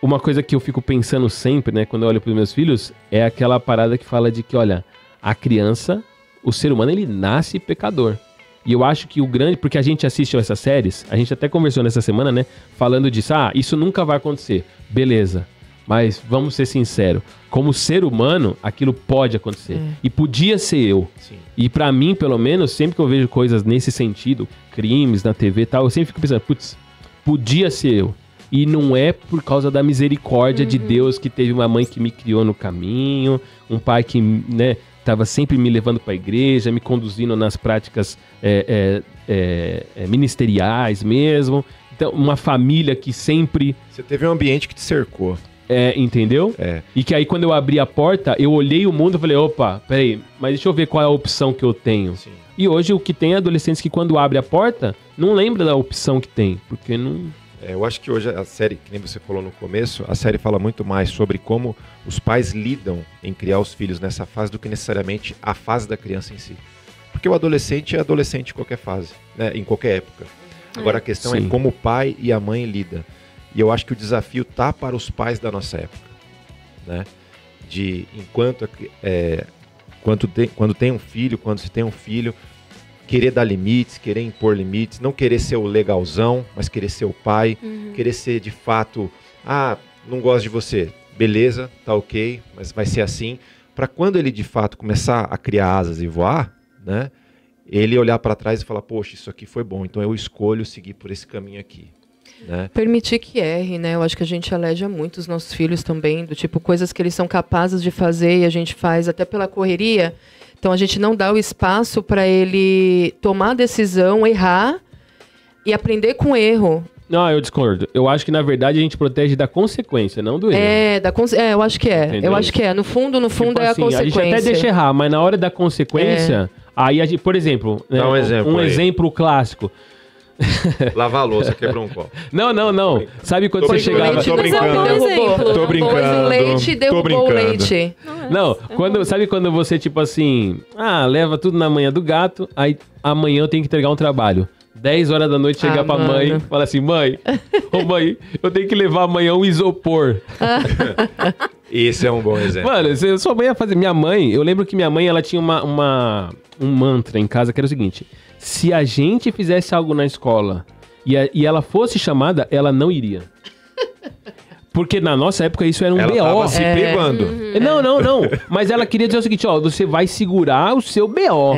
uma coisa que eu fico pensando sempre, né, quando eu olho para os meus filhos, é aquela parada que fala de que, olha, a criança, o ser humano, ele nasce pecador. E eu acho que o grande... porque a gente assiste essas séries, a gente até conversou nessa semana, né, falando disso, isso nunca vai acontecer. Beleza, mas vamos ser sinceros, como ser humano, aquilo pode acontecer. E podia ser eu. Sim. E para mim, pelo menos, sempre que eu vejo coisas nesse sentido, crimes na TV e tal, eu sempre fico pensando, putz, podia ser eu. E não é por causa da misericórdia de Deus que teve uma mãe que me criou no caminho, um pai que, né, estava sempre me levando para a igreja, me conduzindo nas práticas ministeriais mesmo. Então, uma família que sempre... Você
teve um ambiente que te cercou.
Entendeu? E que aí quando eu abri a porta, eu olhei o mundo e falei, opa, peraí, mas deixa eu ver qual é a opção que eu tenho. Sim. E hoje o que tem é adolescentes que quando abre a porta, não lembra da opção que tem, porque não...
eu acho que hoje a série, que nem você falou no começo, a série fala muito mais sobre como os pais lidam em criar os filhos nessa fase do que necessariamente a fase da criança em si. Porque o adolescente é adolescente em qualquer fase, né? Em qualquer época. Agora a questão é como o pai e a mãe lidam. E eu acho que o desafio tá para os pais da nossa época, né? De quando tem um filho, quando se tem um filho, querer dar limites, querer impor limites, não querer ser o legalzão, mas querer ser o pai, querer ser de fato, não gosto de você, beleza, tá ok, mas vai ser assim, para quando ele de fato começar a criar asas e voar, né, ele olhar para trás e falar, poxa, isso aqui foi bom, então eu escolho seguir por esse caminho aqui. Né?
Permitir que erre, né? Eu acho que a gente aleja muito os nossos filhos também, do tipo, coisas que eles são capazes de fazer e a gente faz até pela correria. Então a gente não dá o espaço para ele tomar a decisão, errar e aprender com o erro.
Não, eu discordo. Eu acho que na verdade a gente protege da consequência, não do erro.
Eu acho que é. Entendeu? Eu acho que é. No fundo tipo é assim, a consequência. A gente até deixa errar,
mas na hora da consequência, aí a gente, por exemplo,
dá um
exemplo clássico.
Lavar a louça, quebrou um copo.
Não. Sabe quando você chegava...
Tô brincando.
Leite, derrubou o leite.
Sabe quando você, tipo assim... leva tudo na manhã do gato, aí amanhã eu tenho que entregar um trabalho. 10 horas da noite, chegar pra mãe, fala assim, mãe, eu tenho que levar amanhã um isopor.
Esse é um bom exemplo.
Mano, sua mãe ia fazer... Minha mãe, eu lembro que minha mãe, ela tinha um mantra em casa, que era o seguinte... Se a gente fizesse algo na escola e ela fosse chamada, ela não iria. Porque na nossa época isso era um BO.
Ela tava se privando.
Não. Mas ela queria dizer o seguinte, você vai segurar o seu BO.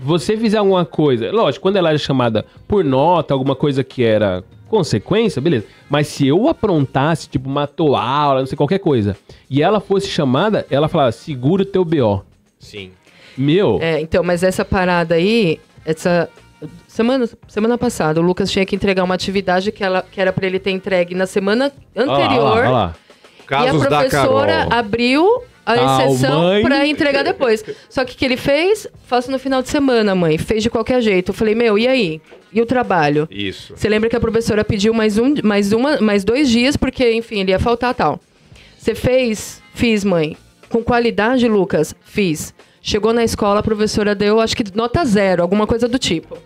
Você fizer alguma coisa... Lógico, quando ela era chamada por nota, alguma coisa que era consequência, beleza. Mas se eu aprontasse, tipo, matou aula, não sei, qualquer coisa, e ela fosse chamada, ela falava, segura o teu BO.
Sim.
Então, mas essa parada aí... Essa semana passada, o Lucas tinha que entregar uma atividade que era para ele ter entregue na semana anterior.
Olha lá.
E a professora abriu a exceção para entregar depois. Só que o que ele fez? Faço no final de semana, mãe. Fez de qualquer jeito. Eu falei, e aí? E o trabalho?
Isso.
Você lembra que a professora pediu mais 2 dias, porque, enfim, ele ia faltar tal. Você fez? Fiz, mãe. Com qualidade, Lucas? Fiz. Chegou na escola, a professora deu, acho que nota 0, alguma coisa do tipo.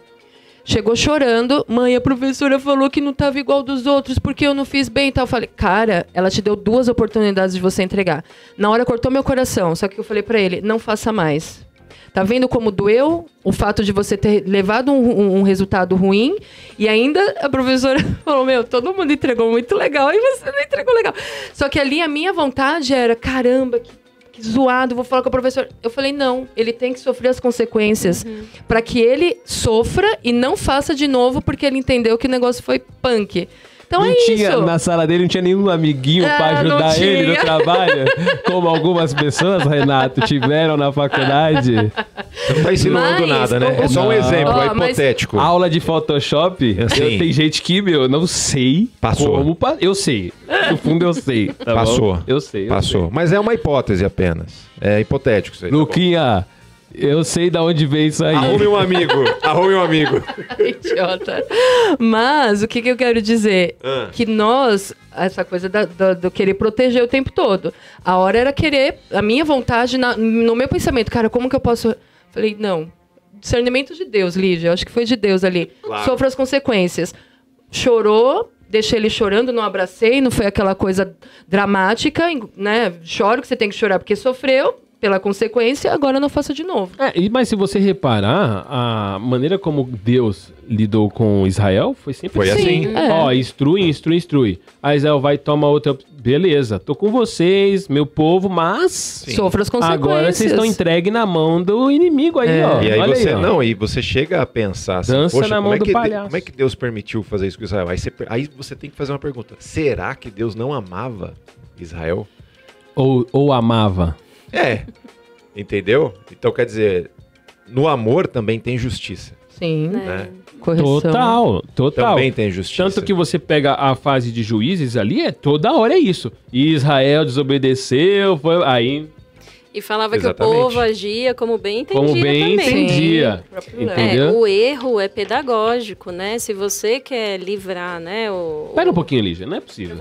Chegou chorando, mãe, a professora falou que não estava igual dos outros, porque eu não fiz bem e tal. Eu falei, cara, ela te deu 2 oportunidades de você entregar. Na hora cortou meu coração, só que eu falei pra ele, não faça mais. Tá vendo como doeu o fato de você ter levado um resultado ruim? E ainda a professora falou, meu, todo mundo entregou muito legal e você não entregou legal. Só que ali a minha vontade era, caramba, que zoado, vou falar com a professora. Eu falei, não, ele tem que sofrer as consequências para que ele sofra e não faça de novo porque ele entendeu que o negócio foi punk. Então
não
é
tinha,
isso.
Na sala dele não tinha nenhum amiguinho pra ajudar ele no trabalho? Como algumas pessoas, Renato, tiveram na faculdade?
Você não tá insinuando nada, né? É só um exemplo, é hipotético.
Aula de Photoshop,
assim,
tem gente que, não sei como... Eu sei. No fundo eu sei. Tá
passou.
Bom? Eu sei.
Passou. Mas é uma hipótese apenas. É hipotético isso aí.
Luquinha... Eu sei de onde veio isso aí.
Arrume um amigo. Arrume um amigo.
Idiota. Mas, o que eu quero dizer? Que nós, essa coisa do querer proteger o tempo todo. A hora era querer, a minha vontade, no meu pensamento, cara, como que eu posso... Falei, não. Discernimento de Deus, Lígia. Eu acho que foi de Deus ali. Claro. Sofra as consequências. Chorou, deixei ele chorando, não abracei, não foi aquela coisa dramática, né? Choro que você tem que chorar porque sofreu. Pela consequência, agora não faça de novo.
Mas se você reparar, a maneira como Deus lidou com Israel foi sempre assim. Ó, instrui. Aí Israel vai e toma outra... Beleza, tô com vocês, meu povo, mas...
Sofra as consequências.
Agora vocês estão entregues na mão do inimigo aí, ó.
E aí
olha
você,
aí, ó.
E você chega a pensar assim,
dança
poxa,
na mão do palhaço.
Como é que Deus permitiu fazer isso com Israel? Aí você tem que fazer uma pergunta. Será que Deus não amava Israel?
Ou amava?
Entendeu? Então, quer dizer, no amor também tem justiça.
Sim,
né?
Correção.
Total.
Também tem justiça.
Tanto que você pega a fase de Juízes ali, toda hora é isso. Israel desobedeceu, foi aí...
E falava que o povo agia como bem entendia
como bem
também.
Entendia. Entendeu?
O erro é pedagógico, né? Se você quer livrar, né?
Pera um pouquinho, Lígia, não é possível.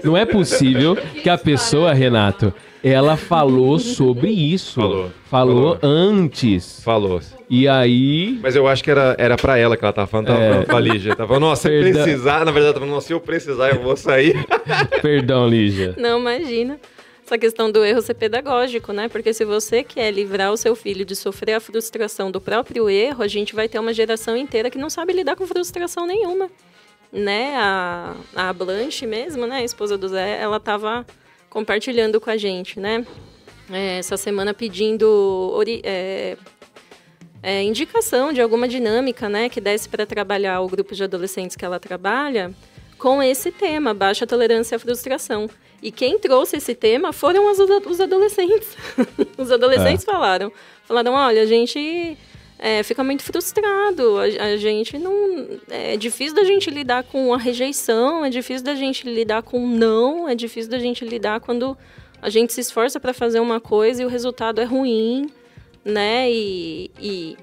Não é possível que a pessoa, Renato, ela falou sobre isso. Falou antes.
Falou.
E aí...
Mas eu acho que era pra ela que ela tava falando, tava falando pra Lígia. Tava falando, nossa, se precisar, na verdade, tava falando, se eu precisar, eu vou sair.
Perdão, Lígia.
Não, imagina. Essa questão do erro ser pedagógico, né? Porque se você quer livrar o seu filho de sofrer a frustração do próprio erro, a gente vai ter uma geração inteira que não sabe lidar com frustração nenhuma. Né? A Blanche mesmo, né? A esposa do Zé, ela tava compartilhando com a gente, né? Essa semana pedindo indicação de alguma dinâmica, né? Que desse para trabalhar o grupo de adolescentes que ela trabalha com esse tema, baixa tolerância à frustração. E quem trouxe esse tema foram os adolescentes. Os adolescentes falaram, olha, a gente fica muito frustrado, a gente não... É difícil da gente lidar com a rejeição, é difícil da gente lidar com o não, é difícil da gente lidar quando a gente se esforça para fazer uma coisa e o resultado é ruim, né? E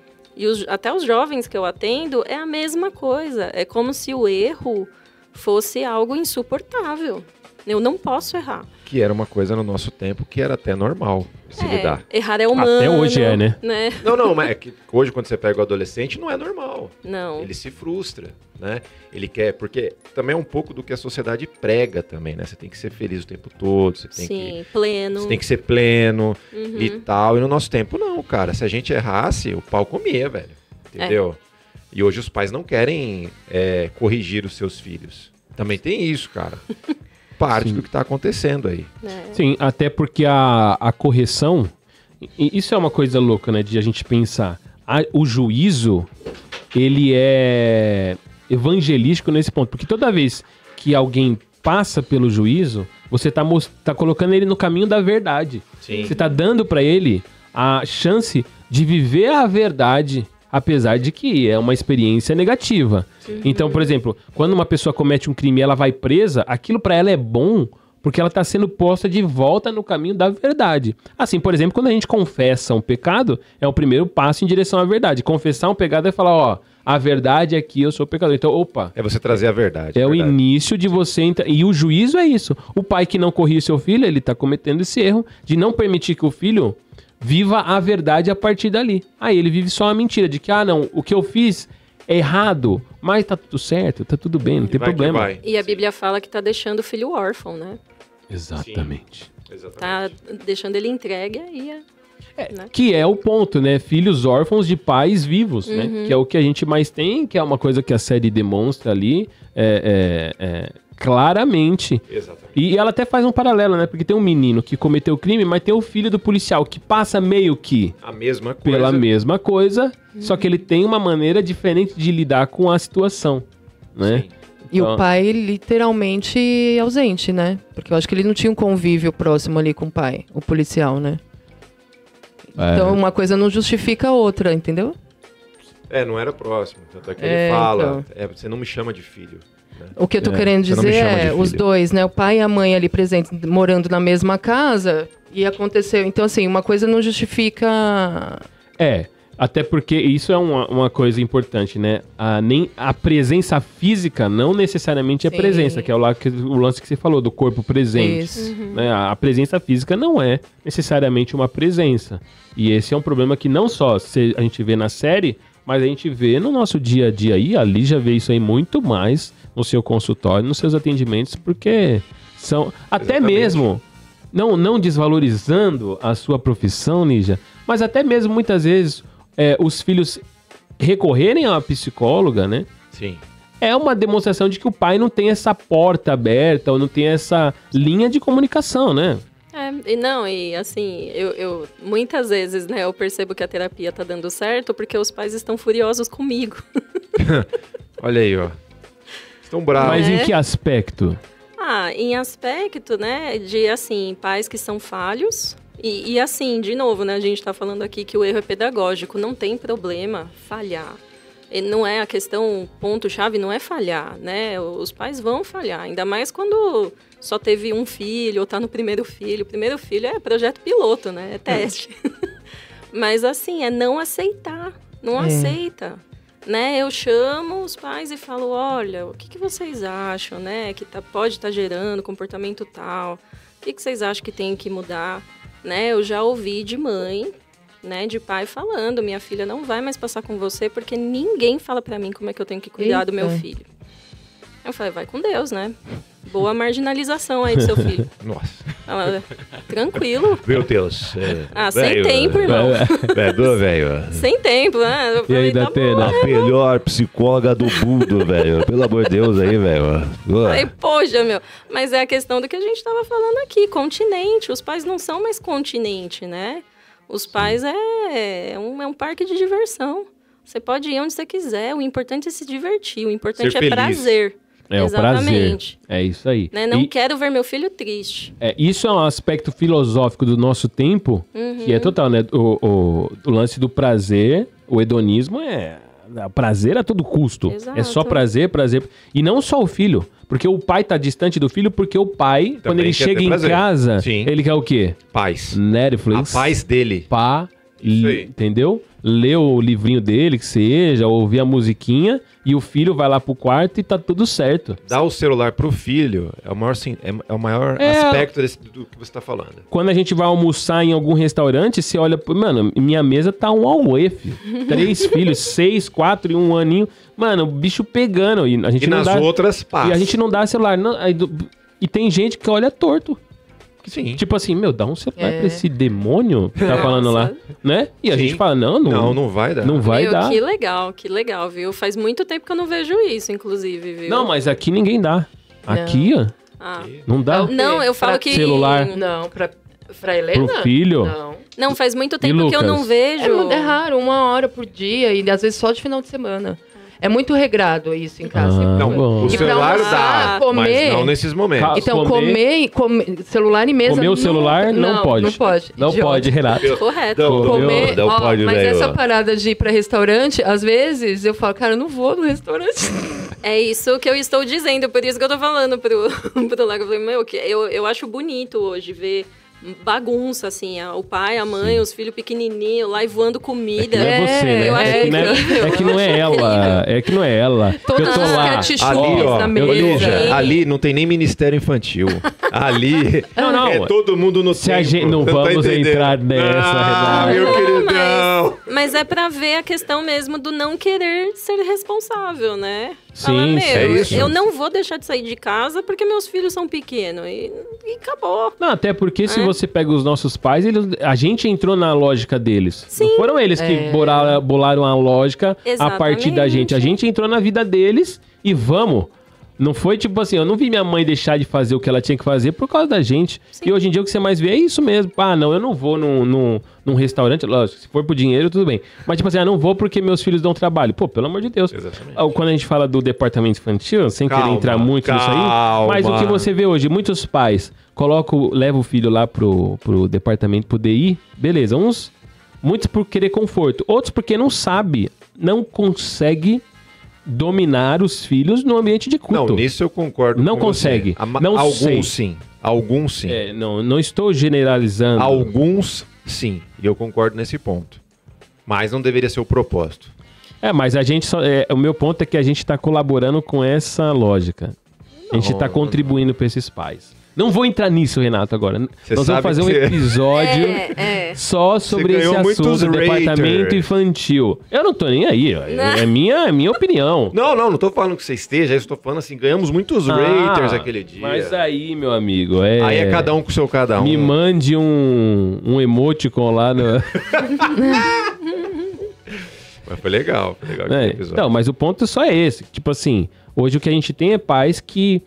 até os jovens que eu atendo, é a mesma coisa. É como se o erro fosse algo insuportável. Eu não posso errar.
Que era uma coisa no nosso tempo que era até normal se lidar.
Errar é humano.
Até hoje né?
Não, mas é que hoje quando você pega o adolescente não é normal.
Não.
Ele se frustra, né? Ele quer, porque também é um pouco do que a sociedade prega também, né? Você tem que ser feliz o tempo todo, você tem
pleno.
Você tem que ser pleno e tal. E no nosso tempo não, cara. Se a gente errasse, o pau comia, velho. Entendeu? E hoje os pais não querem corrigir os seus filhos. Também tem isso, cara. Parte do que está acontecendo aí.
Sim, até porque a correção, isso é uma coisa louca, né, de a gente pensar. O juízo, ele é evangelístico nesse ponto, porque toda vez que alguém passa pelo juízo, você tá colocando ele no caminho da verdade.
Sim.
Você tá dando para ele a chance de viver a verdade, apesar de que é uma experiência negativa. Então, por exemplo, quando uma pessoa comete um crime e ela vai presa, aquilo pra ela é bom Porque ela está sendo posta de volta no caminho da verdade. Assim, por exemplo, quando a gente confessa um pecado, é o primeiro passo em direção à verdade. Confessar um pecado é falar, ó, a verdade é que eu sou pecador. Então, opa.
É você trazer a verdade.
É o início de você... E o juízo é isso. O pai que não corrige seu filho, ele está cometendo esse erro de não permitir que o filho viva a verdade a partir dali. Aí ele vive só a mentira de que, não, o que eu fiz é errado, mas tá tudo certo, tá tudo bem, não tem problema.
E a Bíblia fala que tá deixando o filho órfão, né?
Exatamente.
Tá deixando ele entregue aí. Né?
Que é o ponto, né? Filhos órfãos de pais vivos, né? Que é o que a gente mais tem, que é uma coisa que a série demonstra ali claramente.
Exatamente.
E ela até faz um paralelo, né? Porque tem um menino que cometeu o crime, mas tem o filho do policial que passa meio que
a mesma coisa.
Pela mesma coisa, só que ele tem uma maneira diferente de lidar com a situação, né?
Sim.
E o pai literalmente ausente, né? Porque eu acho que ele não tinha um convívio próximo ali com o pai, o policial, né? Então uma coisa não justifica a outra, entendeu?
Não era próximo. Tanto é que ele fala, você não me chama de filho. Né?
O que eu tô querendo dizer é os dois, né? O pai e a mãe ali presentes, morando na mesma casa, e aconteceu. Então, assim, uma coisa não justifica...
Até porque isso é uma coisa importante, né? Nem a presença física não necessariamente é presença, que é o lance que você falou, do corpo presente.
Isso.
Né? A presença física não é necessariamente uma presença. E esse é um problema que não só a gente vê na série, mas a gente vê no nosso dia a dia aí. A Lígia vê isso aí muito mais no seu consultório, nos seus atendimentos, porque são até mesmo, não desvalorizando a sua profissão, Lígia, mas até mesmo muitas vezes... os filhos recorrerem a uma psicóloga, né?
Sim.
É uma demonstração de que o pai não tem essa porta aberta ou não tem essa linha de comunicação, né?
E assim, eu muitas vezes, né, eu percebo que a terapia tá dando certo porque os pais estão furiosos comigo.
Olha aí, ó. Estão bravos.
Mas em que aspecto?
Em aspecto, né, de, assim, pais que são falhos. E assim, de novo, né, a gente tá falando aqui que o erro é pedagógico, não tem problema falhar. E não é a questão, ponto-chave, não é falhar, né? Os pais vão falhar, ainda mais quando só teve um filho ou tá no primeiro filho. O primeiro filho é projeto piloto, né? É teste. Mas assim, é não aceitar, não aceita. Né? Eu chamo os pais e falo, olha, o que vocês acham, né? Que pode estar gerando comportamento tal. O que vocês acham que tem que mudar? Né, eu já ouvi de mãe, né, de pai falando, minha filha não vai mais passar com você porque ninguém fala pra mim como é que eu tenho que cuidar do meu filho. Eu falei, vai com Deus, né? Boa marginalização aí do seu filho.
Nossa.
Ela, tranquilo.
Meu Deus.
Sem tempo, irmão.
Velho.
Sem tempo, né? Eu falei,
e aí, Datena?
A melhor psicóloga do mundo, velho. Pelo amor de Deus aí, velho.
Falei, poxa, meu. Mas é a questão do que a gente tava falando aqui, continente. Os pais não são mais continente, né? Os pais é um parque de diversão. Você pode ir onde você quiser. O importante é se divertir. O importante é prazer.
É
exatamente.
O prazer. É isso aí.
Né? Não quero ver meu filho triste.
Isso é um aspecto filosófico do nosso tempo, que é total, né? O lance do prazer, o hedonismo prazer a todo custo.
Exato.
É só prazer. E não só o filho. Porque o pai tá distante do filho, porque o pai, também quando ele chega em casa, ele quer o quê?
Paz.
Netflix.
A paz dele.
Entendeu? Ler o livrinho dele, que seja, ouvir a musiquinha, e o filho vai lá pro quarto e tá tudo certo.
Dar o celular pro filho é o maior aspecto do que você tá falando.
Quando a gente vai almoçar em algum restaurante, você olha, mano, minha mesa tá um auê, filho. 3 filhos, 6, 4 e 1 aninho. Mano, o bicho pegando. E a gente
nas outras passa.
E a gente não dá celular. E tem gente que olha torto.
Sim.
Tipo assim, dá um celular pra esse demônio que tá falando lá, né? E a gente fala, não vai dar. Não vai dar.
Que legal, viu? Faz muito tempo que eu não vejo isso, inclusive, viu?
Não, mas aqui ninguém dá. Aqui, ó, não dá.
Não, eu falo que...
Celular.
Não, pra Helena?
Pro filho?
Não, faz muito tempo que eu não vejo.
É raro, 1 hora por dia e às vezes só de final de semana. É muito regrado isso em casa.
Não, o celular dá, mas não nesses momentos.
Então, comer celular em mesa...
Comer o celular não pode.
Não pode.
Não pode, Renato.
Correto.
Comer,
não pode,
mas
velho.
essa parada de ir pra restaurante, às vezes eu falo, cara, eu não vou no restaurante.
É isso que eu estou dizendo, por isso que eu tô falando pro Lago. Eu acho bonito hoje ver bagunça, assim, o pai, a mãe, os filhos pequenininhos lá e voando comida.
É você, né?
Eu acho incrível.
É que não é ela. É que não é ela.
Todas
eu tô
as
lá.
ketchups na mesa.
Lígia, ali não tem nem ministério infantil. Ali é todo mundo no
Se a gente não vamos entrar nessa, Renato.
Meu queridão.
Mas é pra ver a questão mesmo do não querer ser responsável, né?
Sim,
é isso.
Eu não vou deixar de sair de casa porque meus filhos são pequenos. E acabou.
Não, até porque se você pega os nossos pais, a gente entrou na lógica deles.
Sim.
Não foram eles que bolaram a lógica a partir da gente. A gente entrou na vida deles e vamos. Não foi tipo assim, eu não vi minha mãe deixar de fazer o que ela tinha que fazer por causa da gente. Sim. E hoje em dia o que você mais vê é isso mesmo. Ah, não, eu não vou num restaurante. Lógico, se for por dinheiro, tudo bem. Mas tipo assim, eu não vou porque meus filhos dão trabalho. Pô, pelo amor de Deus.
Exatamente.
Quando a gente fala do departamento infantil, sem querer entrar muito nisso aí. Mas o que você vê hoje, muitos pais levam o filho lá pro departamento, pro DI. Beleza, muitos por querer conforto. Outros porque não sabe, não consegue dominar os filhos no ambiente de culto.
Não, nisso eu concordo.
Não consegue.
Alguns sim.
Não estou generalizando.
Alguns sim. E eu concordo nesse ponto. Mas não deveria ser o propósito.
Mas a gente o meu ponto é que a gente está colaborando com essa lógica. A gente está contribuindo para esses pais. Não vou entrar nisso, Renato, agora. Nós vamos fazer um episódio só sobre esse assunto, departamento infantil. Eu não tô nem aí, ó. É minha opinião.
Não tô falando que você esteja, eu estou falando assim, ganhamos muitos raters aquele dia.
Mas aí, meu amigo,
Aí é cada um com o seu cada um.
Me mande um emoticon lá no...
Mas foi legal aquele episódio.
Então, mas o ponto só é esse. Tipo assim, hoje o que a gente tem é pais que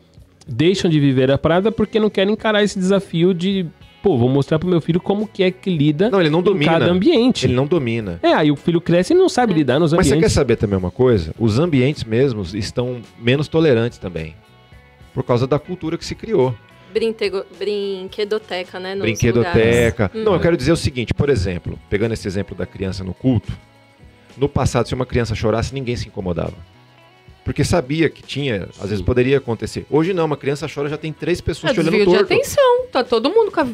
deixam de viver a parada porque não querem encarar esse desafio de, vou mostrar pro meu filho como que é que lida
ele não domina
cada ambiente.
Ele não domina.
Aí o filho cresce e não sabe lidar nos ambientes.
Mas você quer saber também uma coisa? Os ambientes mesmos estão menos tolerantes também. Por causa da cultura que se criou.
Brinquedoteca, né?
Brinquedoteca. Não, eu quero dizer o seguinte, por exemplo, pegando esse exemplo da criança no culto, no passado, se uma criança chorasse, ninguém se incomodava. Porque sabia que às vezes poderia acontecer. Hoje não, uma criança chora, já tem 3 pessoas te olhando torto.
Desvio de atenção, tá todo mundo com a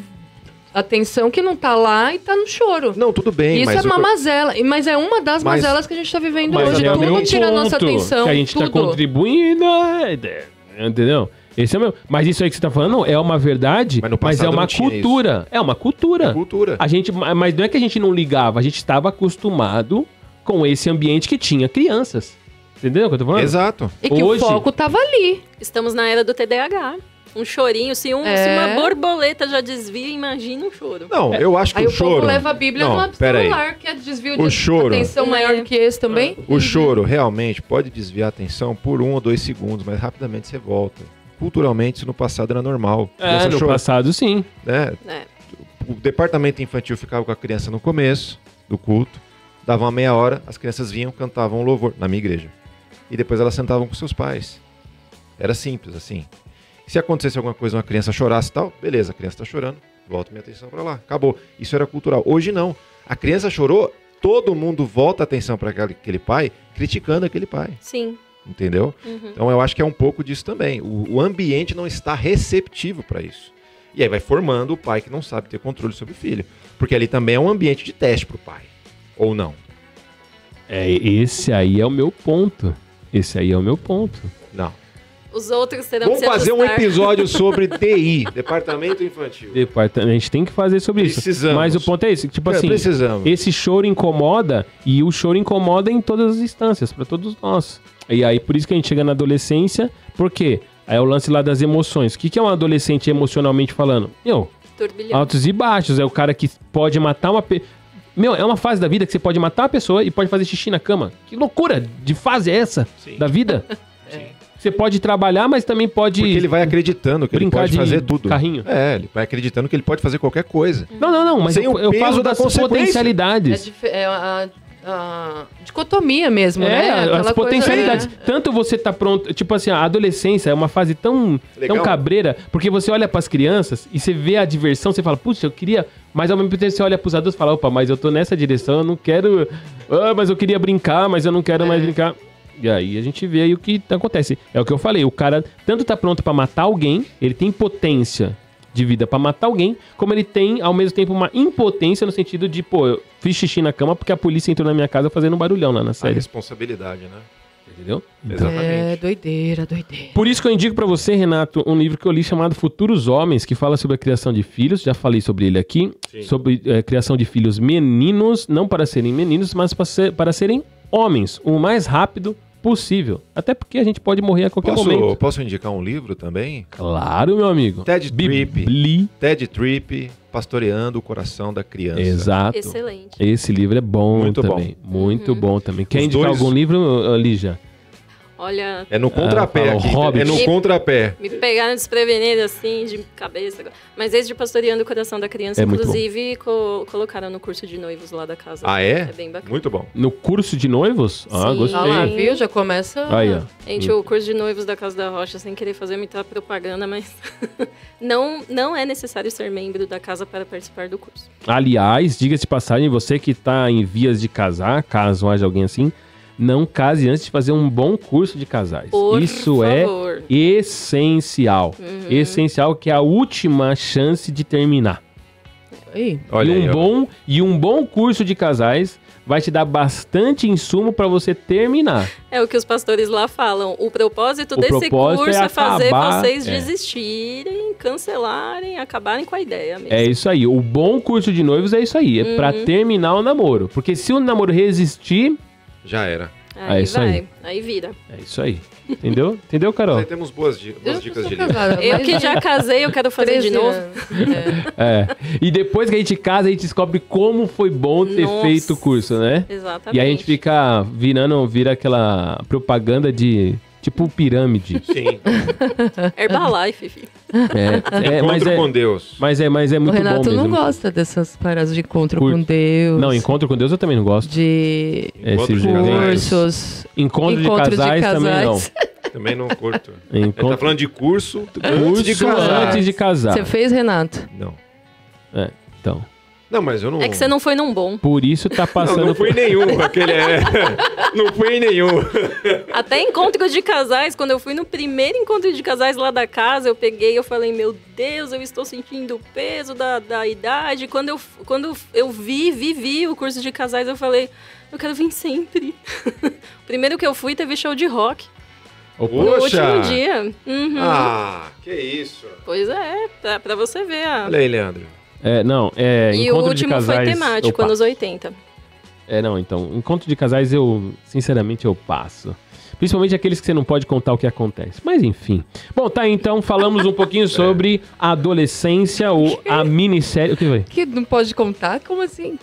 atenção que não tá lá e tá no choro.
Não, tudo bem.
Isso é uma mazela, mas é uma das mazelas que a gente tá vivendo hoje. Tudo tira a nossa atenção.
Que a gente tá contribuindo, entendeu? Esse é o meu. Mas isso aí que você tá falando é uma verdade, mas é uma cultura. É uma cultura.
É cultura.
Mas não é que a gente não ligava, a gente estava acostumado com esse ambiente que tinha crianças. Entendeu o que eu tô falando?
Exato.
E que o foco tava ali.
Estamos na era do TDAH. Um chorinho, se uma borboleta já desvia, imagina um choro.
Não, eu acho que
aí
o choro...
Aí o povo leva a Bíblia no celular, que é desvio de atenção maior do que esse também.
O choro realmente pode desviar a atenção por 1 ou 2 segundos, mas rapidamente você volta. Culturalmente, isso no passado era normal.
No passado, sim.
O departamento infantil ficava com a criança no começo do culto, dava uma meia hora, as crianças vinham, cantavam louvor na minha igreja. E depois elas sentavam com seus pais. Era simples, assim. Se acontecesse alguma coisa, uma criança chorasse e tal, beleza, a criança está chorando, volta minha atenção para lá. Acabou. Isso era cultural. Hoje não. A criança chorou, todo mundo volta a atenção para aquele pai, criticando aquele pai.
Sim.
Entendeu? Então eu acho que é um pouco disso também. O ambiente não está receptivo para isso. E aí vai formando o pai que não sabe ter controle sobre o filho. Porque ali também é um ambiente de teste para o pai. Ou não?
Esse aí é o meu ponto. Não.
Os outros terão
Vamos fazer um episódio sobre DI, Departamento Infantil.
A gente tem que fazer sobre isso. Mas o ponto é esse, tipo assim, esse choro incomoda, e o choro incomoda em todas as instâncias, para todos nós. E aí, por isso que a gente chega na adolescência, por quê? Aí é o lance lá das emoções. O que é um adolescente emocionalmente falando? Altos e baixos. É o cara que pode matar uma pessoa. É uma fase da vida que você pode matar uma pessoa e pode fazer xixi na cama. Que loucura de fase é essa da vida? Sim. Você pode trabalhar, mas também pode...
Porque ele vai acreditando que ele pode fazer tudo.
Carrinho.
Ele vai acreditando que ele pode fazer qualquer coisa.
Não, mas eu falo das potencialidades.
dicotomia mesmo, né?
As potencialidades. Tanto você tá pronto... Tipo assim, a adolescência é uma fase tão cabreira, porque você olha pras crianças e você vê a diversão, você fala, puxa, eu queria... Mas ao mesmo tempo você olha pros adultos e fala, opa, mas eu tô nessa direção, eu não quero... mas eu queria brincar, mas eu não quero mais brincar. E aí a gente vê aí o que acontece. É o que eu falei, o cara tanto tá pronto pra matar alguém, ele tem potência de vida pra matar alguém, como ele tem, ao mesmo tempo, uma impotência no sentido de, pô, eu fiz xixi na cama porque a polícia entrou na minha casa fazendo um barulhão lá na série.
A responsabilidade, né?
Entendeu?
Exatamente.
É, doideira.
Por isso que eu indico pra você, Renato, um livro que eu li chamado Futuros Homens, que fala sobre a criação de filhos, já falei sobre ele aqui, sobre criação de filhos meninos, não para serem meninos, mas para serem homens, o mais rápido possível. Até porque a gente pode morrer a qualquer momento.
Posso indicar um livro também?
Claro, meu amigo.
Ted Tripp, Pastoreando o Coração da Criança.
Exato.
Excelente.
Esse livro é bom
Muito
também. Muito bom também. Quer
Os
indicar
dois...
algum livro, Lígia?
Olha...
É no contrapé aqui.
Hobbit.
É no contrapé.
Me pegaram desprevenido, assim, de cabeça. Mas esse de Pastoreando o Coração da Criança, inclusive, colocaram no curso de noivos lá da casa.
Ah, é?
É bem bacana.
Muito bom.
No curso de noivos? Ah,
Sim.
gostei.
Ah lá, viu? Já começa...
Aí, ó.
Gente, o curso de noivos da Casa da Rocha, sem querer fazer muita propaganda, mas não é necessário ser membro da casa para participar do curso.
Aliás, diga-se de passagem, você que está em vias de casar, caso haja alguém assim, não case antes de fazer um bom curso de casais. Isso
favor.
É essencial. Essencial, que é a última chance de terminar.
Aí.
Olha
E um bom curso de casais vai te dar bastante insumo para você terminar.
É o que os pastores lá falam. O propósito desse curso é fazer vocês desistirem, cancelarem, acabarem com a ideia mesmo.
É isso aí. O bom curso de noivos é isso aí. É para terminar o namoro. Porque se o namoro resistir...
Já era.
Aí
isso
vai,
aí.
Aí vira.
É isso aí. Entendeu? Entendeu, Carol?
Mas aí temos boas dicas de livro.
Eu que já casei, eu quero fazer de novo.
E depois que a gente casa, a gente descobre como foi bom ter feito o curso, né?
Exatamente.
E aí a gente fica vira aquela propaganda de... Tipo pirâmide.
Sim.
Herbalife, filho.
Encontro com Deus.
Mas é muito bom mesmo.
O Renato não gosta dessas paradas de encontro com Deus.
Não, encontro com Deus eu também não gosto.
De
cursos. Encontro de casais também não.
Também não curto. Ele tá falando de curso
antes de casar.
Você fez, Renato?
Não.
Então...
Não, mas eu não...
É que você não foi num bom.
Por isso tá passando...
Não fui em nenhum. Não fui em nenhum.
Até encontro de casais, quando eu fui no primeiro encontro de casais lá da casa, eu falei, meu Deus, eu estou sentindo o peso da idade. Quando eu vi o curso de casais, eu falei, eu quero vir sempre. O primeiro que eu fui teve show de rock.
No
último dia.
Que isso.
Pois é, pra você ver.
Olha aí, Leandro.
E o último foi temático, anos 80.
Então, encontro de casais sinceramente, eu passo. Principalmente aqueles que você não pode contar o que acontece. Mas enfim. Bom, tá, então falamos um pouquinho sobre a adolescência ou a minissérie. O que foi?
Que não pode contar? Como assim?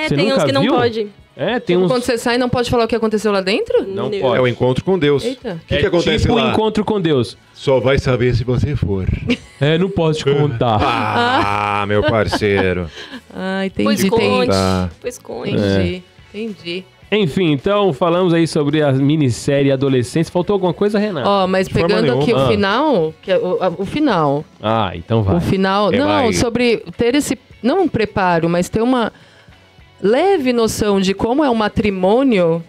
Você
tem uns que não pode.
Tem uns...
Quando você sai, não pode falar o que aconteceu lá dentro?
Não pode.
É o encontro com Deus.
Eita.
O que acontece
tipo
lá?
Encontro com Deus.
Só vai saber se você for.
Não posso te contar.
Meu parceiro.
Entendi.
Pois conte.
Entendi.
Enfim, então falamos aí sobre a minissérie Adolescência. Faltou alguma coisa, Renato?
Mas pegando aqui o final, que é o final.
Então vai.
O final, sobre ter esse, não um preparo, mas ter uma leve noção de como é o matrimônio,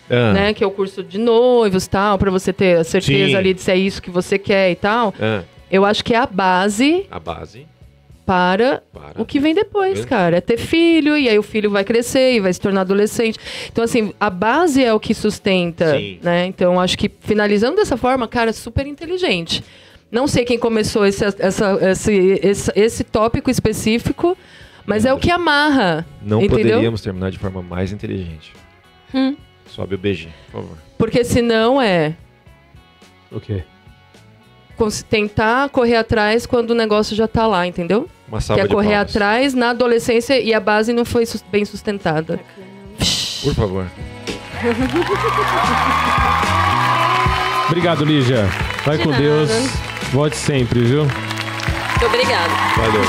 né, que é o curso de noivos, tal, para você ter a certeza ali de se é isso que você quer e tal. Eu acho que é a base para o que vem depois, cara. É ter filho, e aí o filho vai crescer e vai se tornar adolescente. Então, assim, a base é o que sustenta, né? Então, acho que finalizando dessa forma, cara, super inteligente. Não sei quem começou esse tópico específico, mas é o que amarra.
Não
entendeu?
Poderíamos terminar de forma mais inteligente. Sobe o beijinho, por favor.
Porque senão
O quê?
Tentar correr atrás quando o negócio já tá lá, entendeu?
Uma salva
que é
de
correr
palmas.
atrás na adolescência e a base não foi bem sustentada.
Por favor.
Obrigado, Lígia. Vai com Deus. Volte sempre, viu?
Muito obrigado.
Valeu.